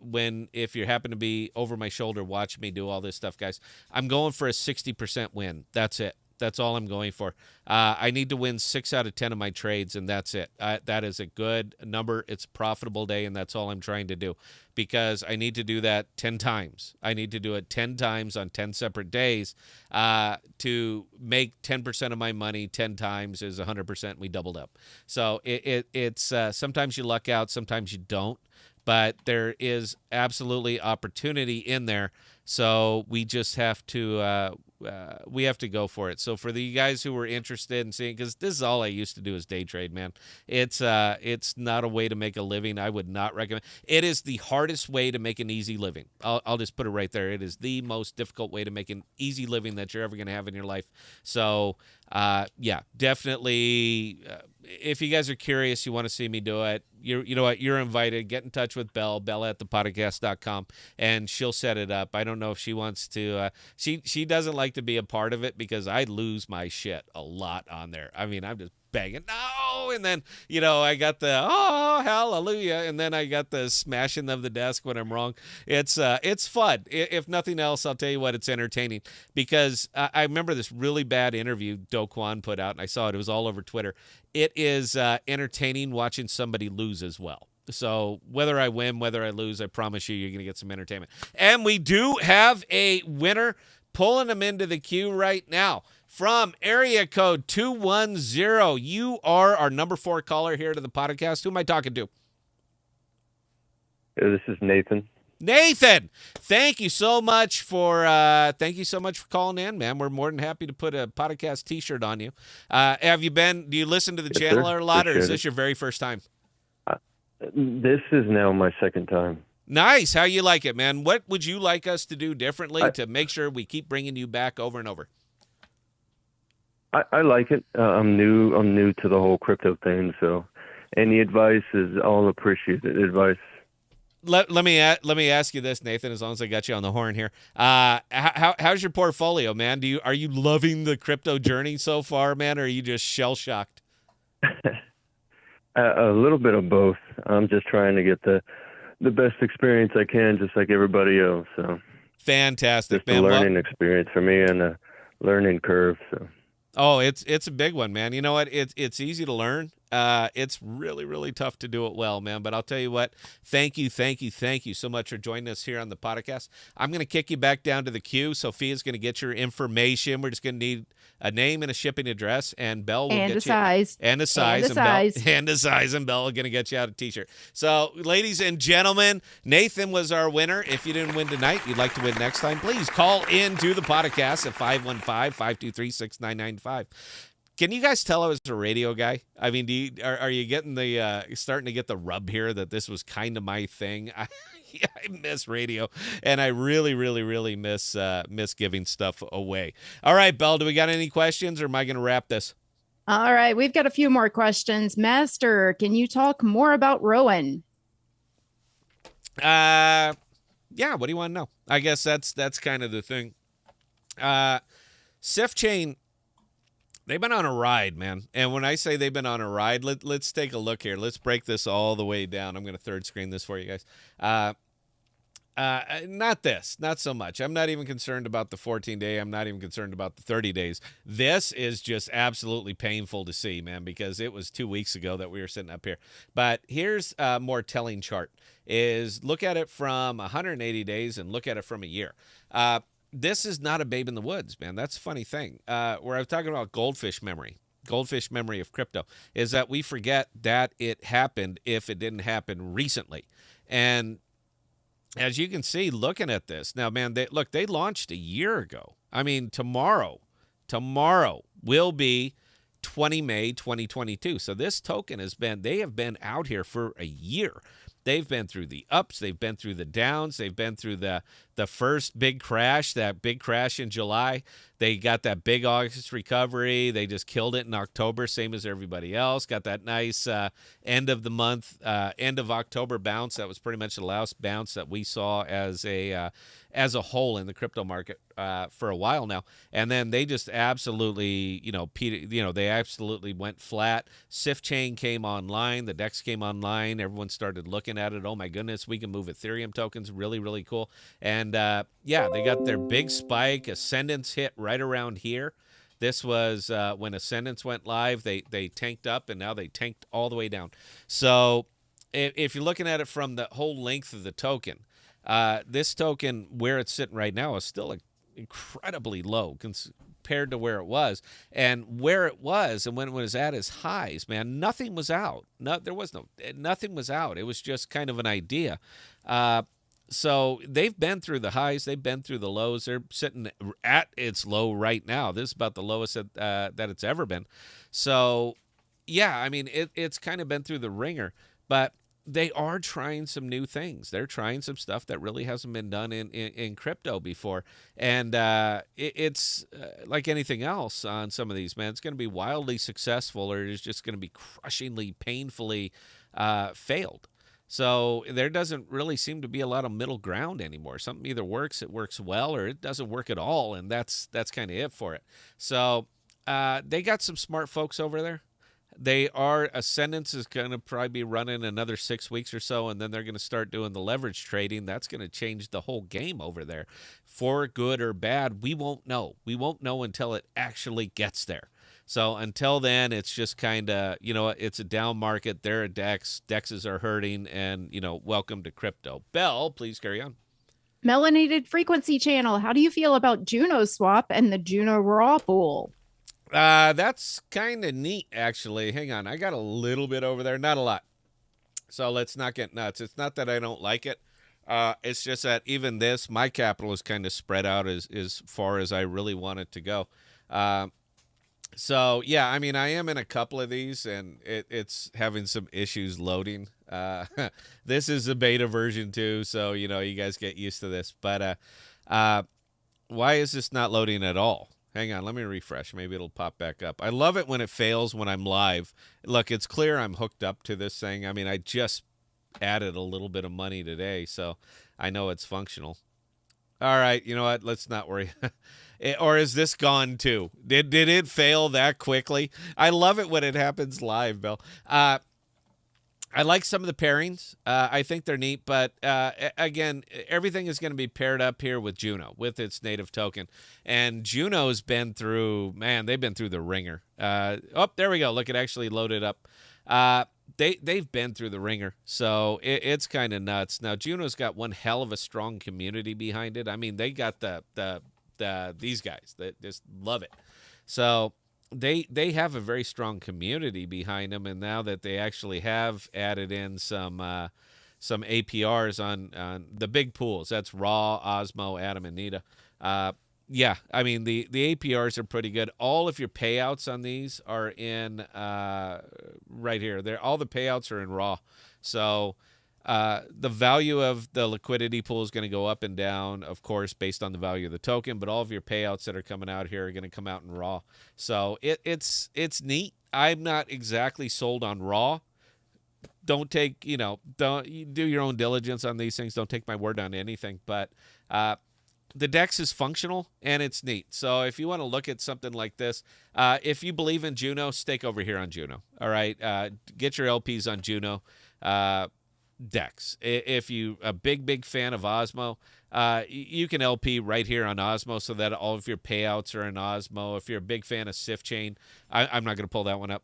if you happen to be over my shoulder watching me do all this stuff, guys, I'm going for a 60% win. That's it. That's all I'm going for. I need to win 6 out of 10 of my trades, and that's it. That is a good number. It's a profitable day, and that's all I'm trying to do because I need to do that 10 times. I need to do it 10 times on 10 separate days to make 10% of my money 10 times is 100%. We doubled up. So it's sometimes you luck out, sometimes you don't. but there is absolutely opportunity in there. So we just have to we have to go for it. So for the guys who were interested in seeing, because this is all I used to do is day trade, man. It's not a way to make a living. I would not recommend. It is the hardest way to make an easy living. I'll just put it right there. It is the most difficult way to make an easy living that you're ever going to have in your life. So yeah, definitely. If you guys are curious, you want to see me do it, you know what, you're invited. Get in touch with Belle at ThePodocasts.com, and she'll set it up. I don't know if she wants to. She doesn't like to be a part of it because I lose my shit a lot on there. I mean, I'm just banging no, and then I got the oh hallelujah, and then I got the smashing of the desk when I'm wrong. It's fun. If nothing else, I'll tell you what, it's entertaining because I remember this really bad interview Do Kwon put out, and I saw it. It was all over Twitter. It is entertaining watching somebody lose as well. So whether I win, whether I lose, I promise you're going to get some entertainment. And we do have a winner, pulling them into the queue right now. From area code 210, you are our number 4 caller here to the podcast. Who am I talking to? This is Nathan. Nathan, thank you so much for calling in, man. We're more than happy to put a podcast T-shirt on you. Do you listen to the channel a lot, or is this your very first time? This is now my second time. Nice. How you like it, man? What would you like us to do differently to make sure we keep bringing you back over and over? I like it. I'm new to the whole crypto thing, so any advice is all appreciated. Advice. Let me ask you this, Nathan. As long as I got you on the horn here, how's your portfolio, man? Are you loving the crypto journey so far, man, or are you just shell shocked? A little bit of both. I'm just trying to get the best experience I can, just like everybody else. So fantastic, just man. A learning experience for me and a learning curve. So. Oh, it's a big one, man. You know what? It's easy to learn. It's really, really tough to do it well, man. But I'll tell you what, thank you so much for joining us here on the podcast. I'm going to kick you back down to the queue. Sophia's going to get your information. We're just going to need a name and a shipping address, and Belle will get you size. And a size. And Belle are going to get you out a T-shirt. So, ladies and gentlemen, Nathan was our winner. If you didn't win tonight, you'd like to win next time, please call in to the podcast at 515-523-6995. Can you guys tell I was a radio guy? I mean, are you getting starting to get the rub here that this was kind of my thing? I miss radio, and I really, really, really miss giving stuff away. All right, Belle, do we got any questions, or am I going to wrap this? All right, we've got a few more questions. Master, can you talk more about Rowan? Yeah, what do you want to know? I guess that's kind of the thing. SIFChain, they've been on a ride, man. And when I say they've been on a ride, let's take a look here. Let's break this all the way down. I'm going to third screen this for you guys. Not so much. I'm not even concerned about the 14-day. I'm not even concerned about the 30 days. This is just absolutely painful to see, man, because it was 2 weeks ago that we were sitting up here. But here's a more telling chart, is look at it from 180 days and look at it from a year. This is not a babe in the woods, man. That's a funny thing. Where I was talking about goldfish memory of crypto, is that we forget that it happened if it didn't happen recently. And as you can see, looking at this now, man, they launched a year ago. I mean, tomorrow will be 20 May 2022. So this token they have been out here for a year. They've been through the ups. They've been through the downs. They've been through the first big crash, that big crash in July. They got that big August recovery. They just killed it in October, same as everybody else. Got that nice end of the month, end of October bounce. That was pretty much the last bounce that we saw as a whole in the crypto market for a while now. And then they just absolutely, they absolutely went flat. SIFChain came online. The DEX came online. Everyone started looking at it. Oh, my goodness, we can move Ethereum tokens. Really, really cool. And, they got their big spike. Ascendance hit right around here. This was when Ascendance went live. They tanked up, and now they tanked all the way down. So if you're looking at it from the whole length of the token, this token, where it's sitting right now, is still incredibly low compared to where it was. And where it was and when it was at its highs, man, nothing was out. Nothing was out. It was just kind of an idea. So they've been through the highs. They've been through the lows. They're sitting at its low right now. This is about the lowest that it's ever been. So, yeah, I mean, it's kind of been through the ringer. But they are trying some new things. They're trying some stuff that really hasn't been done in crypto before. And it's like anything else on some of these, man. It's going to be wildly successful or it's just going to be crushingly, painfully failed. So there doesn't really seem to be a lot of middle ground anymore. Something either works, it works well, or it doesn't work at all, and that's kind of it for it. So they got some smart folks over there. Ascendance is going to probably be running another 6 weeks or so, and then they're going to start doing the leverage trading. That's going to change the whole game over there. For good or bad, we won't know. We won't know until it actually gets there. So until then, it's just kind of, it's a down market. There are DEX. DEXs are hurting, and, welcome to crypto. Bell, please carry on. Melanated frequency channel. How do you feel about Juno swap and the Juno raw pool? That's kind of neat, actually. Hang on. I got a little bit over there. Not a lot. So let's not get nuts. It's not that I don't like it. It's just that even this, my capital is kind of spread out as far as I really want it to go. So, yeah, I mean, I am in a couple of these, and it's having some issues loading. This is a beta version, too, so, you guys get used to this. But why is this not loading at all? Hang on, let me refresh. Maybe it'll pop back up. I love it when it fails when I'm live. Look, it's clear I'm hooked up to this thing. I mean, I just added a little bit of money today, so I know it's functional. All right, you know what? Let's not worry. Or is this gone too? Did it fail that quickly? I love it when it happens live, Bill. I like some of the pairings. I think they're neat, but again, everything is going to be paired up here with Juno, with its native token. And Juno's been through, they've been through the ringer. There we go. Look, it actually loaded up. They've been through the ringer, so it's kind of nuts. Now, Juno's got one hell of a strong community behind it. I mean, they got these guys that just love it. So they have a very strong community behind them, and now that they actually have added in some APRs on the big pools, that's Raw, Osmo, Atom, and Nita. Yeah, I mean, the APRs are pretty good. All of your payouts on these are in right here. All the payouts are in Raw. So the value of the liquidity pool is going to go up and down, of course, based on the value of the token. But all of your payouts that are coming out here are going to come out in Raw. So it's neat. I'm not exactly sold on Raw. Don't take, don't do your own diligence on these things. Don't take my word on anything. But the DEX is functional, and it's neat. So if you want to look at something like this, if you believe in Juno, stake over here on Juno. All right? Get your LPs on Juno DEX. If you a big fan of Osmo, you can LP right here on Osmo so that all of your payouts are in Osmo. If you're a big fan of SIF Chain, I'm not going to pull that one up,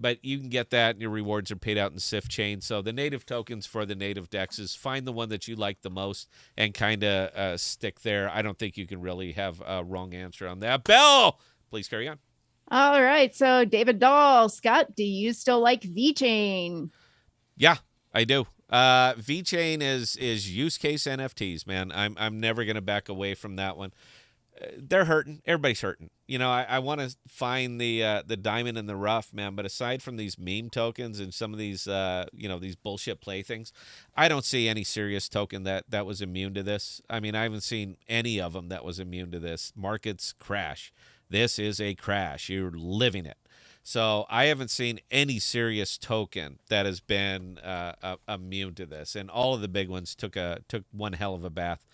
but you can get that, and your rewards are paid out in SIF Chain. So the native tokens for the native DEXs, find the one that you like the most and kind of stick there. I don't think you can really have a wrong answer on that. Bell, please carry on. All right. So David Dahl, Scott, do you still like VeChain? Yeah, I do. VeChain is use case NFTs, man. I'm never going to back away from that one. They're hurting. Everybody's hurting. I want to find the diamond in the rough, man. But aside from these meme tokens and some of these, these bullshit playthings, I don't see any serious token that was immune to this. I mean, I haven't seen any of them that was immune to this. Markets crash. This is a crash. You're living it. So I haven't seen any serious token that has been immune to this, and all of the big ones took one hell of a bath.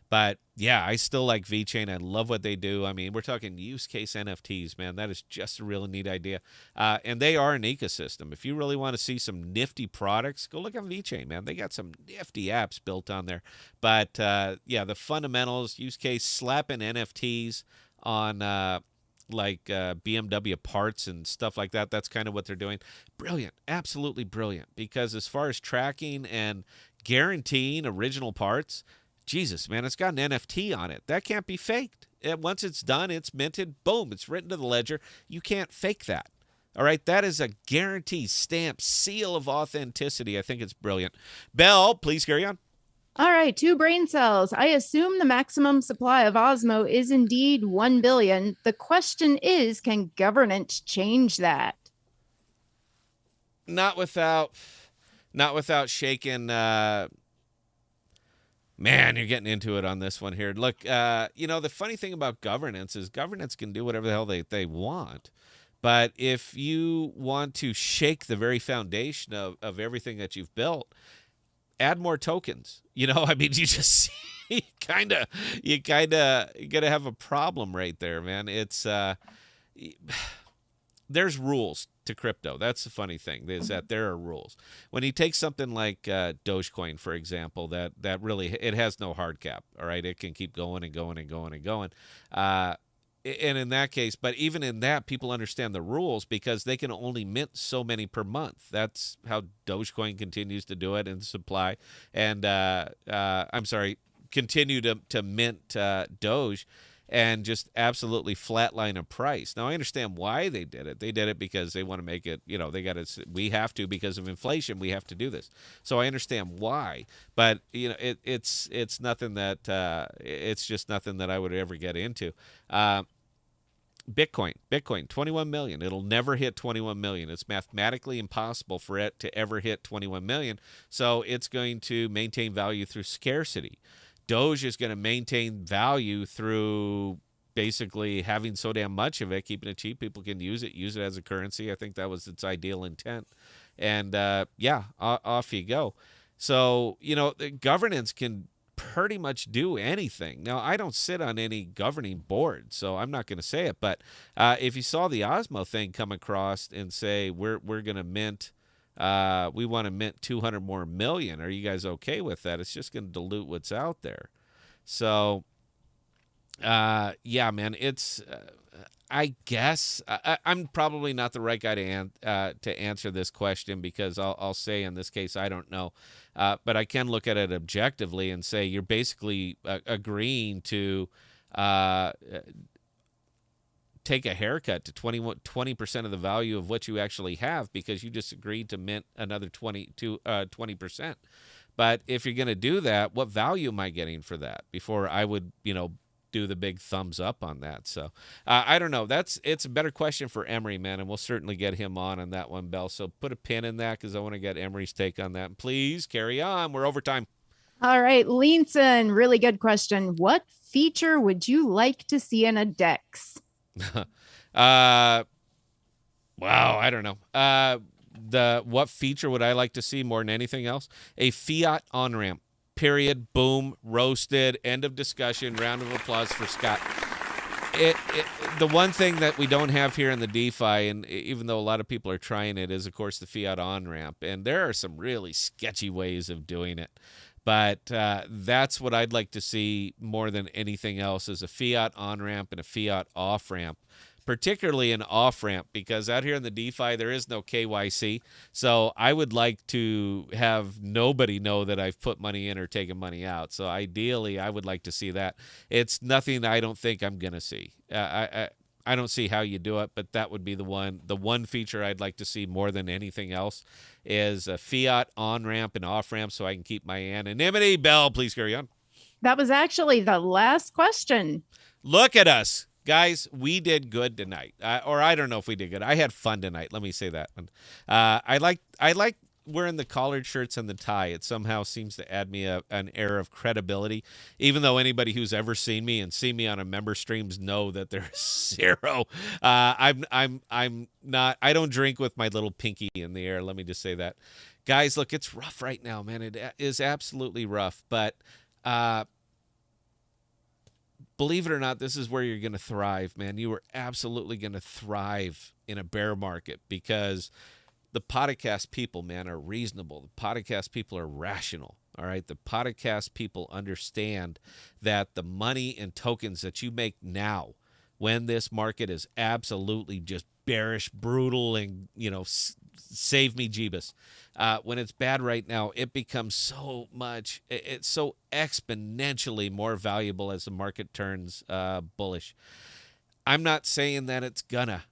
But yeah, I still like VeChain. I love what they do. I mean, we're talking use case NFTs, man. That is just a really neat idea, and they are an ecosystem. If you really want to see some nifty products, go look on VeChain, man. They got some nifty apps built on there. But yeah, the fundamentals, use case, slapping NFTs on. Like BMW parts and stuff like that. That's kind of what they're doing. Brilliant. Absolutely brilliant. Because as far as tracking and guaranteeing original parts, Jesus, man, it's got an NFT on it. That can't be faked. Once it's done, it's minted, boom, it's written to the ledger. You can't fake that. All right, that is a guaranteed stamp seal of authenticity. I think it's brilliant. Belle, please carry on. All right, 2 brain cells. I assume the maximum supply of Osmo is indeed 1 billion. The question is, can governance change that? Not without shaking. Man, you're getting into it on this one here. Look, the funny thing about governance is governance can do whatever the hell they want. But if you want to shake the very foundation of everything that you've built, add more tokens. You just you gotta have a problem right there, man. It's there's rules to crypto. That's the funny thing, is that there are rules. When you take something like Dogecoin, for example, that really, it has no hard cap. All right, it can keep going and going and going and going. And in that case, but even in that, people understand the rules because they can only mint so many per month. That's how Dogecoin continues to do it and supply. And continue to mint Doge and just absolutely flatline a price. Now, I understand why they did it. They did it because they want to make it, we have to, because of inflation, we have to do this. So I understand why. But, it's nothing that, it's just nothing that I would ever get into. Bitcoin, 21 million. It'll never hit 21 million. It's mathematically impossible for it to ever hit 21 million. So it's going to maintain value through scarcity. Doge is going to maintain value through basically having so damn much of it, keeping it cheap. People can use it as a currency. I think that was its ideal intent. And off you go. So, the governance can pretty much do anything. Now, I don't sit on any governing board, so I'm not going to say it. But if you saw the Osmo thing come across and say, we're going to mint, we want to mint 200 more million, are you guys okay with that? It's just going to dilute what's out there. So, man, it's, I guess, I'm probably not the right guy to answer this question, because I'll say in this case, I don't know. But I can look at it objectively and say you're basically agreeing to take a haircut to 20% of the value of what you actually have, because you just agreed to mint another 20%. But if you're going to do that, what value am I getting for that before I would, do the big thumbs up on that? So I don't know. It's a better question for Emery, man, and we'll certainly get him on that one, Bell. So put a pin in that, because I want to get Emery's take on that. Please carry on. We're over time. All right, Leanson, really good question. What feature would you like to see in a DEX? Wow, I don't know. What feature would I like to see more than anything else? A fiat on-ramp. Period. Boom. Roasted. End of discussion. Round of applause for Scott. The one thing that we don't have here in the DeFi, and even though a lot of people are trying it, is, of course, the fiat on-ramp. And there are some really sketchy ways of doing it. But that's what I'd like to see more than anything else, is a fiat on-ramp and a fiat off-ramp. Particularly an off-ramp, because out here in the DeFi, there is no KYC. So I would like to have nobody know that I've put money in or taken money out. So ideally, I would like to see that. It's nothing I don't think I'm going to see. I don't see how you do it, but that would be the one feature I'd like to see more than anything else, is a fiat on-ramp and off-ramp, so I can keep my anonymity. Bell, please carry on. That was actually the last question. Look at us. Guys, we did good tonight, or I don't know if we did good. I had fun tonight. Let me say that. I like wearing the collared shirts and the tie. It somehow seems to add me an air of credibility, even though anybody who's ever seen me and seen me on a member streams know that there's zero. I'm not. I don't drink with my little pinky in the air. Let me just say that, guys. Look, it's rough right now, man. It is absolutely rough, but. Believe it or not, this is where you're going to thrive, man. You are absolutely going to thrive in a bear market, because the podcast people, man, are reasonable. The podcast people are rational, all right? The podcast people understand that the money and tokens that you make now, when this market is absolutely just bearish, brutal, and, save me Jeebus. When it's bad right now, it becomes so much, it's so exponentially more valuable as the market turns bullish. I'm not saying that it's gonna.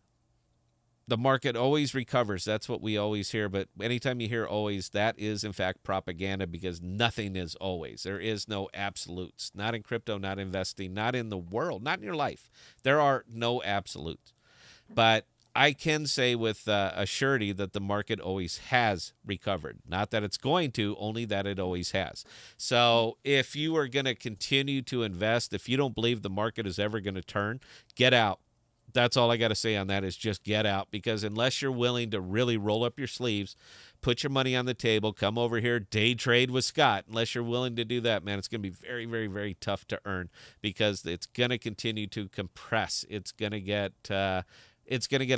The market always recovers. That's what we always hear. But anytime you hear always, that is, in fact, propaganda, because nothing is always. There is no absolutes. Not in crypto, not investing, not in the world, not in your life. There are no absolutes. But I can say with a surety that the market always has recovered. Not that it's going to, only that it always has. So if you are going to continue to invest, if you don't believe the market is ever going to turn, get out. That's all I got to say on that is just get out, because unless you're willing to really roll up your sleeves, put your money on the table, come over here, day trade with Scott, unless you're willing to do that, man, it's going to be very, very, very tough to earn, because it's going to continue to compress. It's going to get a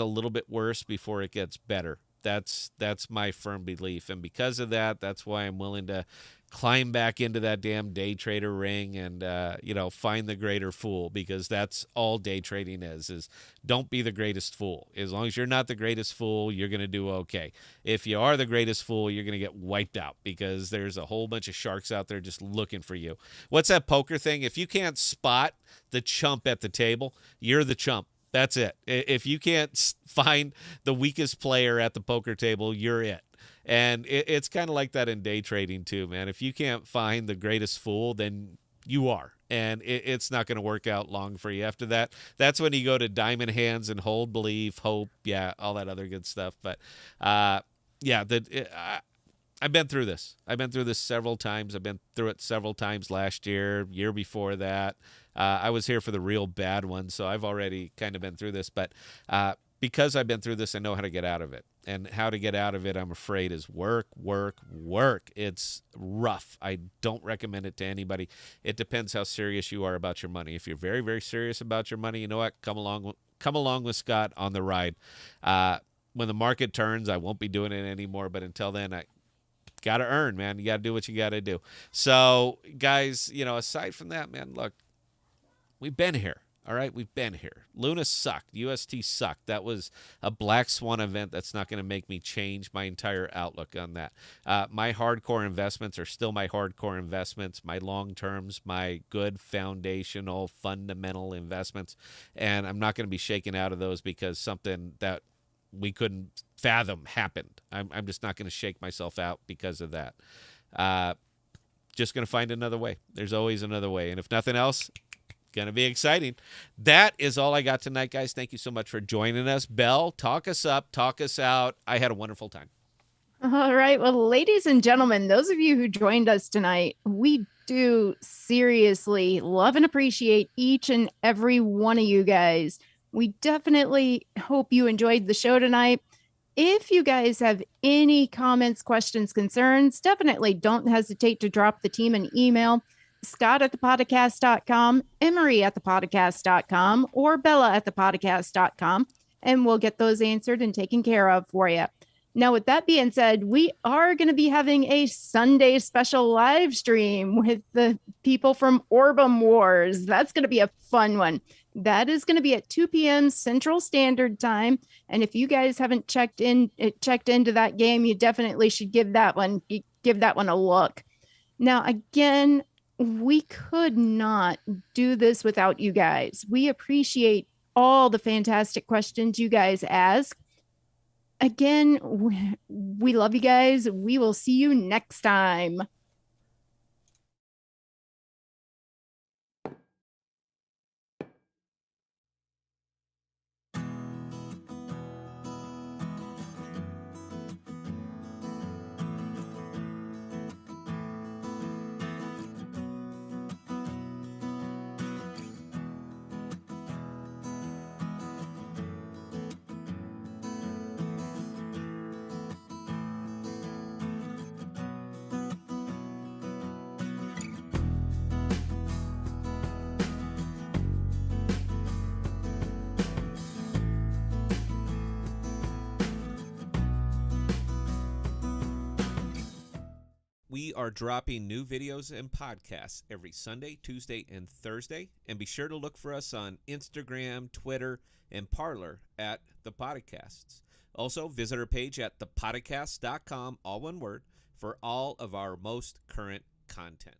little bit worse before it gets better. That's my firm belief. And because of that, that's why I'm willing to climb back into that damn day trader ring and, find the greater fool, because that's all day trading is don't be the greatest fool. As long as you're not the greatest fool, you're going to do okay. If you are the greatest fool, you're going to get wiped out, because there's a whole bunch of sharks out there just looking for you. What's that poker thing? If you can't spot the chump at the table, you're the chump. That's it. If you can't find the weakest player at the poker table, you're it. And it's kind of like that in day trading too, man. If you can't find the greatest fool, then you are. And it's not going to work out long for you after that. That's when you go to diamond hands and hold, believe, hope, all that other good stuff. But, I've been through this. I've been through this several times. I've been through it several times last year before that. I was here for the real bad one, so I've already kind of been through this. But because I've been through this, I know how to get out of it. And how to get out of it, I'm afraid, is work. It's rough. I don't recommend it to anybody. It depends how serious you are about your money. If you're very, very serious about your money, you know what? Come along with Scott on the ride. When the market turns, I won't be doing it anymore. But until then, I got to earn, man. You got to do what you got to do. So, guys, aside from that, man, look, we've been here. All right, we've been here. Luna sucked. UST sucked. That was a black swan event. That's not going to make me change my entire outlook on that. My hardcore investments are still my hardcore investments, my long terms, my good foundational fundamental investments, and I'm not going to be shaken out of those because something that we couldn't fathom happened. I'm just not going to shake myself out because of that. Just going to find another way. There's always another way, and if nothing else, going to be exciting. That is all I got tonight, guys. Thank you so much for joining us. Belle, talk us up, talk us out. I had a wonderful time. All right. Well, ladies and gentlemen, those of you who joined us tonight, we do seriously love and appreciate each and every one of you guys. We definitely hope you enjoyed the show tonight. If you guys have any comments, questions, concerns, definitely don't hesitate to drop the team an email. Scott at ThePodocasts.com, Emery at ThePodocasts.com, or Bella at ThePodocasts.com, and we'll get those answered and taken care of for you. Now, with that being said, we are going to be having a Sunday special live stream with the people from Orbum Wars. That's going to be a fun one. That is going to be at 2 p.m. Central Standard Time. And if you guys haven't checked into that game, you definitely should give that one a look. Now, again, we could not do this without you guys. We appreciate all the fantastic questions you guys ask. Again, we love you guys. We will see you next time. We are dropping new videos and podcasts every Sunday, Tuesday, and Thursday. And be sure to look for us on Instagram, Twitter, and Parler at ThePodocasts. Also, visit our page at ThePodocasts.com, all one word, for all of our most current content.